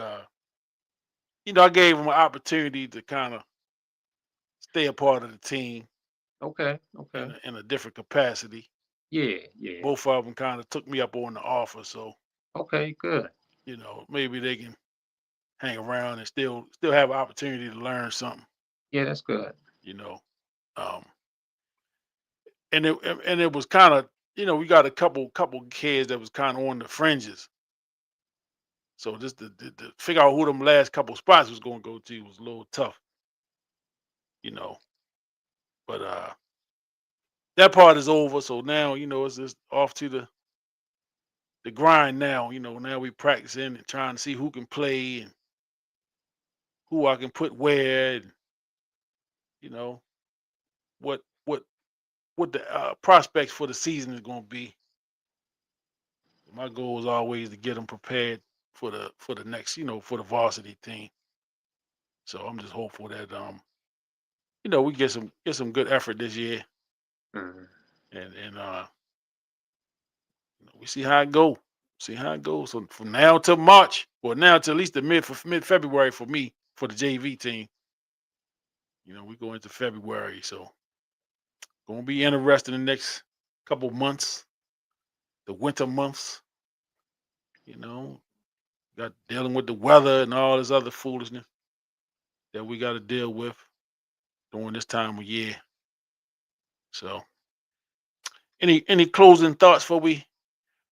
I gave them an opportunity to kind of stay a part of the team. Okay. In a different capacity. Yeah. Both of them kind of took me up on the offer, so Okay, good. maybe they can hang around and still have an opportunity to learn something. Yeah, that's good. And it was kind of we got a couple kids that was kind of on the fringes. So just to figure out who them last couple spots was going to go to was a little tough. But that part is over. So now, it's just off to the grind now. Now we practicing and trying to see who can play and who I can put where, and you know what what what the prospects for the season is going to be. My goal is always to get them prepared for the next, for the varsity team. So I'm just hopeful that we get some good effort this year, Mhm. and we see how it go. See how it goes. So from now till March, or now till at least the mid February for me for the JV team. We go into February, so gonna be interesting the next couple months, the winter months. You know, got dealing with the weather and all this other foolishness that we got to deal with during this time of year. So, any closing thoughts before we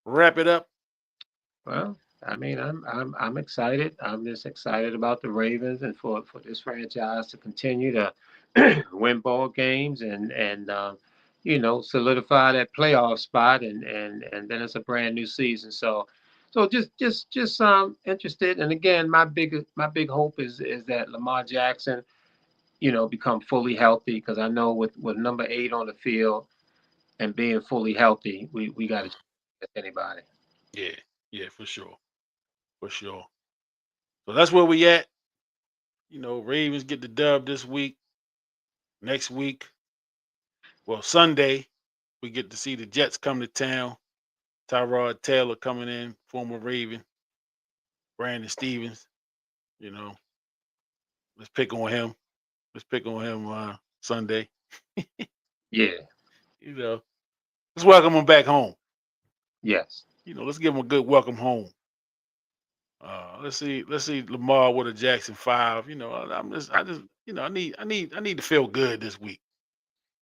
wrap it up? Well, I mean, I'm excited. I'm just excited about the Ravens and for this franchise to continue to win ball games and solidify that playoff spot and then it's a brand new season. So just interested. And again, my big hope is that Lamar Jackson, become fully healthy because I know with number 8 on the field and being fully healthy, we got to anybody. Yeah, yeah, for sure, for sure. So that's where we at. Ravens get the dub this week. Next week, well, Sunday, we get to see the Jets come to town. Tyrod Taylor coming in, former Raven. Brandon Stevens. You know, let's pick on him. Let's pick on him Sunday. Yeah. You know, let's welcome him back home. Yes. Let's give him a good welcome home. Let's see Lamar with a Jackson 5. I need to feel good this week.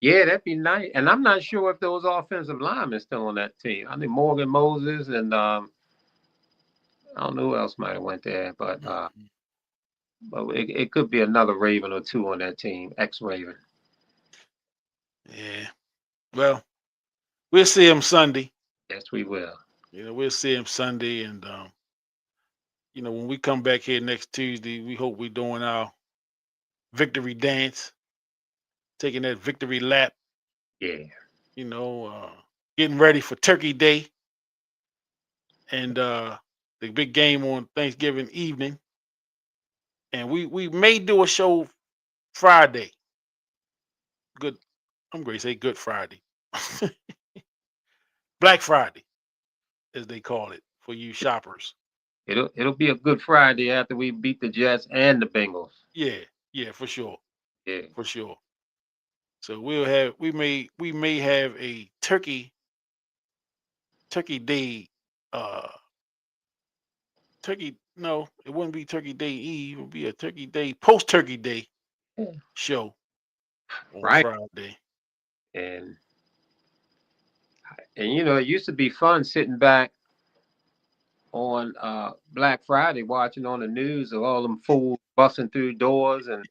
Yeah, that'd be nice. And I'm not sure if those offensive linemen still on that team. I think Morgan Moses and I don't know who else might have went there, but Mhm. it could be another Raven or two on that team, ex-Raven. Yeah. Well, we'll see him Sunday. Yes, we will. We'll see him Sunday, and when we come back here next Tuesday, we hope we're doing our victory dance, taking that victory lap. Yeah. Getting ready for Turkey Day and the big game on Thanksgiving evening. And we may do a show Friday. Good. I'm going to say Good Friday. Black Friday, as they call it for you shoppers. It'll be a good Friday after we beat the Jets and the Bengals. Yeah, yeah, for sure, Yeah. for sure. So we may have a Turkey Day uh turkey no, it wouldn't be Turkey Day Eve, it would be a Turkey Day post Turkey Day Yeah. show on Right. Friday. And it used to be fun sitting back on Black Friday watching on the news of all them fools busting through doors and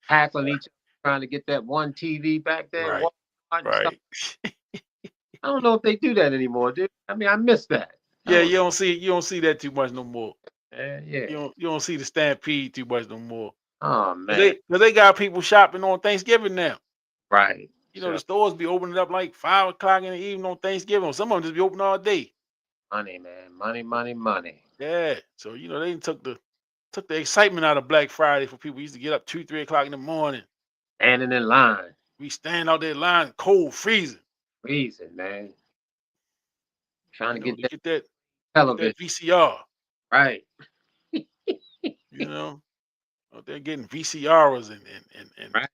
tackling each other, trying to get that one TV back there and Right, Walmart and stuff. right. I don't know if they do that anymore, dude. I mean, I miss that. Yeah, you don't see that too much no more. Yeah. You don't see the stampede too much no more. Oh Cause man. they got people shopping on Thanksgiving now. Right. The So stores be opening up like 5 o'clock in the evening on Thanksgiving. Some of them just be open all day. money, man. Money, money, money. Yeah. So they took the excitement out of Black Friday for people who used to get up 2, 3 o'clock in the morning. Standing in line. We stand out there line cold, freezing. Reason, man. Trying to get To that get that television. VCR. Right. You know, out there getting VCRs and Right.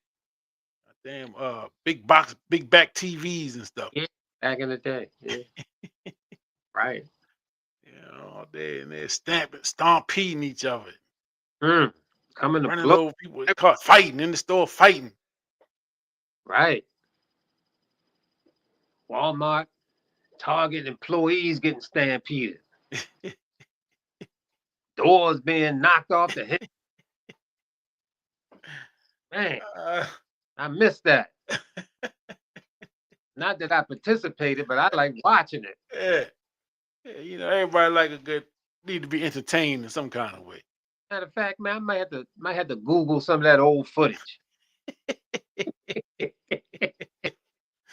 damn big back TVs and stuff. Yeah. Back in the day. Yeah. Right. All day and they're stompeding each other, Mm. Coming to running blow. over people, caught fighting in the store, fighting. Right. Walmart, Target employees getting stampeded. Doors being knocked off the head. Man, Uh, I missed that. Not that I participated, but I like watching it. Yeah. Yeah, everybody like need to be entertained in some kind of way. Matter of fact, man, I might have to Google some of that old footage.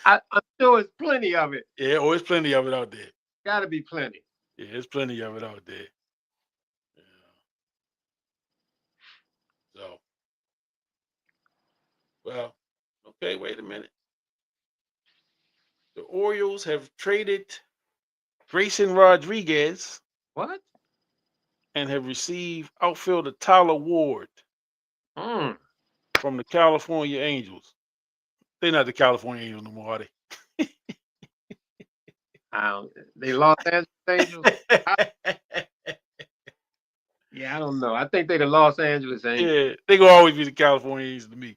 I'm sure there's plenty of it. Yeah, there's plenty of it out there. Got to be plenty. Yeah, there's plenty of it out there. Yeah. So, well, okay, wait a minute. The Orioles have traded Grayson Rodriguez What? and have received outfielder Tyler Ward Hmm. from the California Angels. They're not the California Angels no more, are they? They Los Angeles Angels. Yeah, I don't know. I think they the Los Angeles Angels. Yeah, they gonna always be the California Angels to me.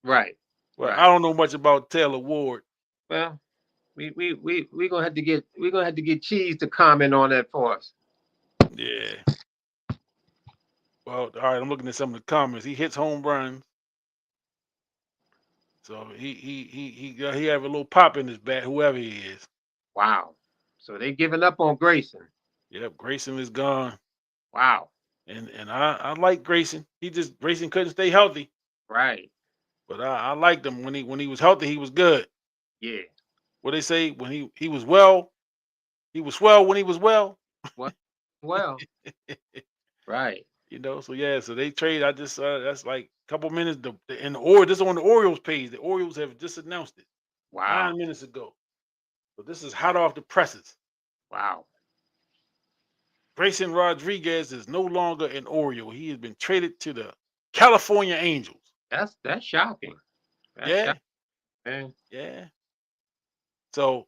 Right. Well, Right. I don't know much about Taylor Ward. Well, we gonna have to get Cheese to comment on that for us. Yeah. Well, all right. I'm looking at some of the comments. He hits home runs, so he have a little pop in his bat. Whoever he is. Wow. So they giving up on Grayson. Yep, Grayson is gone, Wow. and I like Grayson. Grayson couldn't stay healthy, Right. but I liked him when he was healthy. He was good. Yeah. What they say when he was well, he was swell when he was well. Well. Right. So yeah, so they trade. I just that's like a couple minutes. This is on the Orioles page. The Orioles have just announced it Wow. 9 minutes ago. So this is hot off the presses. Wow. Grayson Rodriguez is no longer an Oriole. He has been traded to the California Angels. That's shocking. That's Yeah, shocking, man. yeah. So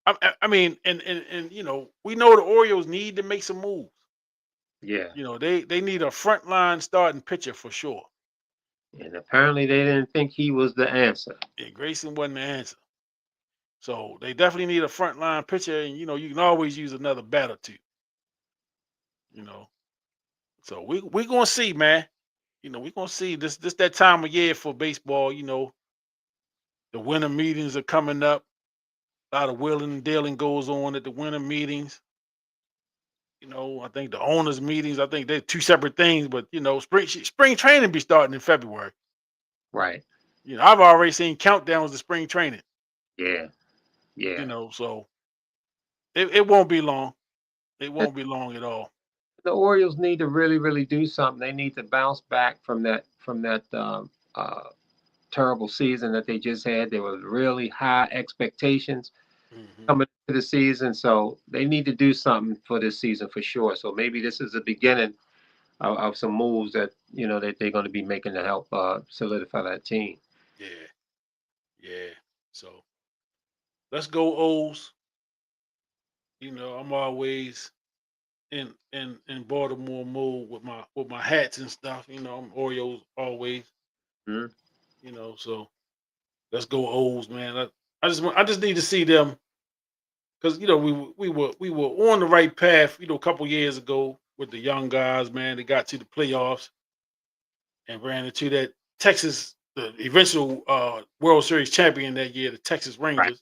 I mean, and we know the Orioles need to make some moves. Yeah. They need a frontline starting pitcher for sure. And apparently they didn't think he was the answer. Yeah, Grayson wasn't the answer. So they definitely need a frontline pitcher, and you can always use another batter too. So we gonna see, man. We're gonna see this that time of year for baseball. The winter meetings are coming up. A lot of wheeling and dealing goes on at the winter meetings. I think the owners' meetings, I think they're two separate things, but spring training be starting in February. Right. I've already seen countdowns to spring training. Yeah. Yeah. So it won't be long. It won't be long at all. The Orioles need to really, really do something. They need to bounce back from that terrible season that they just had. There was really high expectations coming into the season, so they need to do something for this season for sure. So maybe this is the beginning of some moves that that they're going to be making to help solidify that team. Yeah. So let's go O's. I'm always in Baltimore mode with my hats and stuff. I'm Orioles always. Mhm. So let's go O's, man. I just need to see them because we were on the right path. A couple years ago with the young guys, man. They got to the playoffs and ran into that Texas, the eventual World Series champion that year, the Texas Rangers.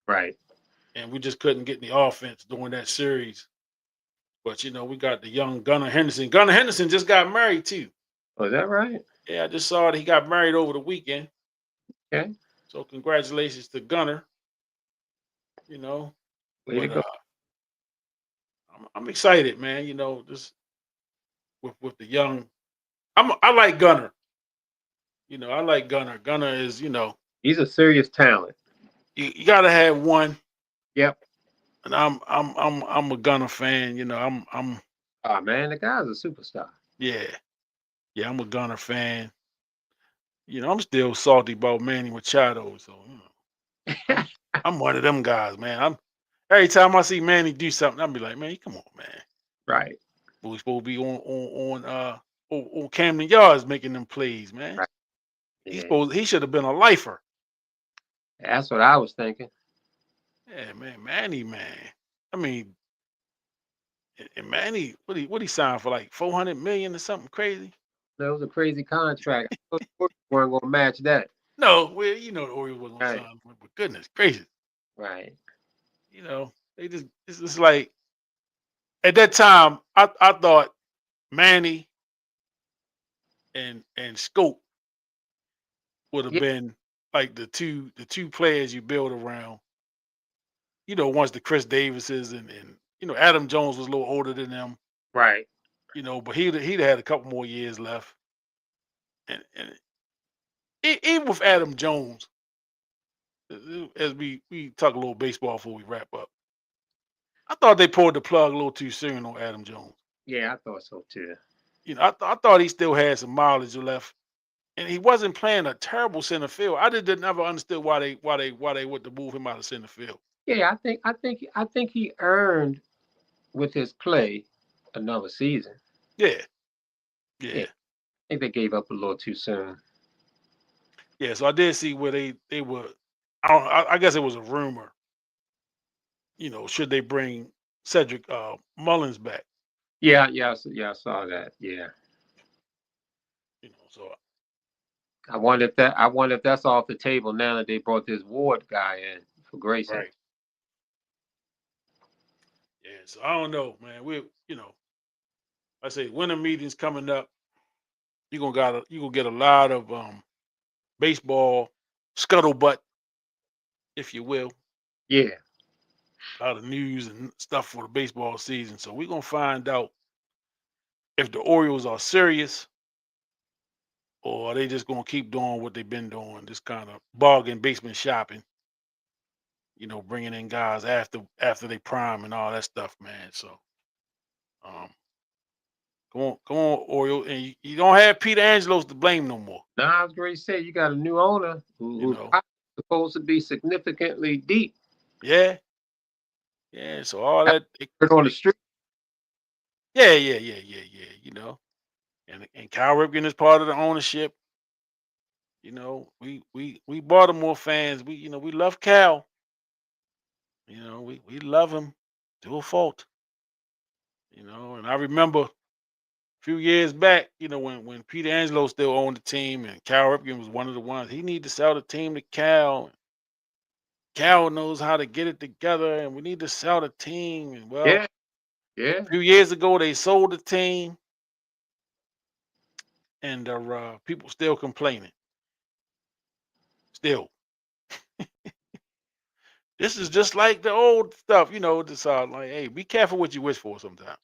Right. And we just couldn't get the offense during that series. But we got the young Gunnar Henderson. Gunnar Henderson just got married too. Oh, is that right? Yeah, I just saw that he got married over the weekend. Okay. So congratulations to Gunnar. Way to But go. I'm excited, man. Just with the young. I like Gunnar. I like Gunnar. Gunnar is He's a serious talent. you gotta have one. Yep. And I'm a Gunnar fan. I'm Oh man, the guy's a superstar. yeah. I'm a Gunnar fan. I'm still salty about Manny Machado, so I'm one of them guys, man. Every time I see Manny do something, I'll be like, man, come on, man. Right. We supposed to be on Camden Yards making them plays, man. Right. Yeah. He should have been a lifer. That's what I was thinking. Yeah, man, Manny, man. I mean, and Manny, what he signed for like $400 million or something crazy? That was a crazy contract. I thought the Orioles weren't gonna match that. No, well, the Orioles wasn't gonna Right. sign him, but goodness gracious, Right. they just it's just like at that time I thought Manny and Scope would have Yeah. been like the two players you build around. Once the Chris Davises and Adam Jones was a little older than them. Right. But he'd had a couple more years left, and even with Adam Jones, as we talk a little baseball before we wrap up, I thought they pulled the plug a little too soon on Adam Jones. Yeah, I thought so too. I thought he still had some mileage left, and he wasn't playing a terrible center field. I just didn't ever understood why they would to move him out of center field. Yeah, I think he earned with his play another season. Yeah, Yeah, yeah, I think they gave up a little too soon. yeah. So I did see where they were. I guess it was a rumor. Should they bring Cedric Mullins back? Yeah, yeah, yeah. I saw that. Yeah, So I wonder if that's off the table now that they brought this Ward guy in for Grayson. right. Yeah, so I don't know, man. I say winter meetings coming up. You gonna get a lot of baseball scuttlebutt, if you will, Yeah, a lot of news and stuff for the baseball season. So we're gonna find out if the Orioles are serious or are they just gonna keep doing what they've been doing, this kind of bargain basement shopping. Bringing in guys after they prime and all that stuff, man. So um, come on, Orioles, and you don't have Peter Angelos to blame no more. now I was going to say you got a new owner You who's know, supposed to be significantly deep. yeah, yeah. So all I that, heard on the street. yeah, yeah, yeah, yeah, yeah. And Kyle Ripken is part of the ownership. We Baltimore fans, we love Cal. We love him to a fault. And I remember a few years back, when Peter Angelo still owned the team and Cal Ripken was one of the ones. He need to sell the team to Cal. Cal knows how to get it together, and we need to sell the team. And well, Yeah, yeah. a few years ago they sold the team, and people still complaining. Still, this is just like the old stuff, This like, hey, be careful what you wish for sometimes.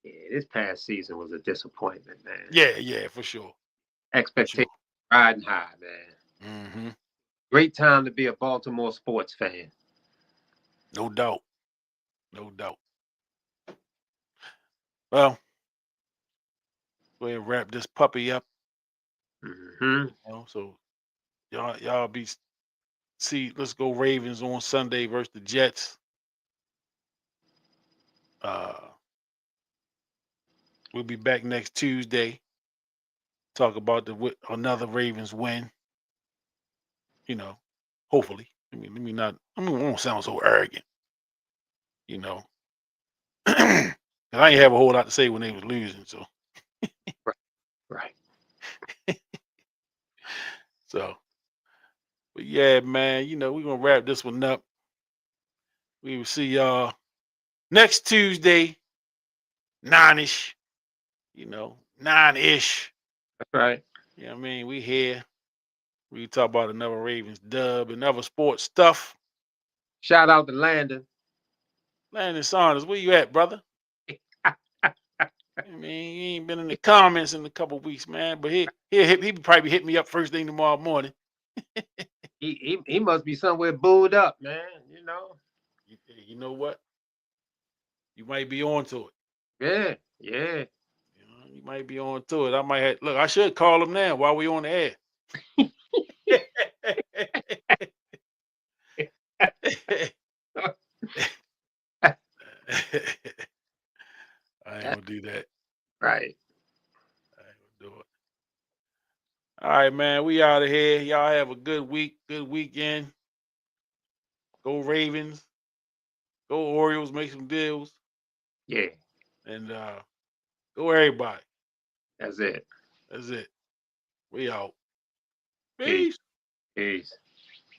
Yeah, this past season was a disappointment, man. Yeah, yeah, for sure, for Expectations sure. riding high, man. Hmm. Great time to be a Baltimore sports fan. No doubt, no doubt. Well, go ahead and wrap this puppy up. Hmm. So y'all see. Let's go Ravens on Sunday versus the Jets. Uh, we'll be back next Tuesday. Talk about another Ravens win. Hopefully. Let me not. I won't sound so arrogant. You know, 'Cause I ain't have a whole lot to say when they was losing. So, Right. so, but yeah, man. We're gonna wrap this one up. We will see y'all next Tuesday, 9-ish. 9-ish. That's right. I mean? We here. We talk about another Ravens dub and other sports stuff. Shout out to Landon. Landon Saunders, where you at, brother? He ain't been in the comments in a couple weeks, man. But he probably hit me up first thing tomorrow morning. He must be somewhere booed up, man. You know what? You might be on to it. Yeah, yeah. You might be on to it. I might have, look. I should call him now while we on the air. I ain't gonna do that. Right. I ain't gonna do it. All right, man. We out of here. Y'all have a good week, good weekend. Go Ravens. Go Orioles. Make some deals. Yeah, And go everybody. that's it. That's it. We out. Peace. Peace. Peace.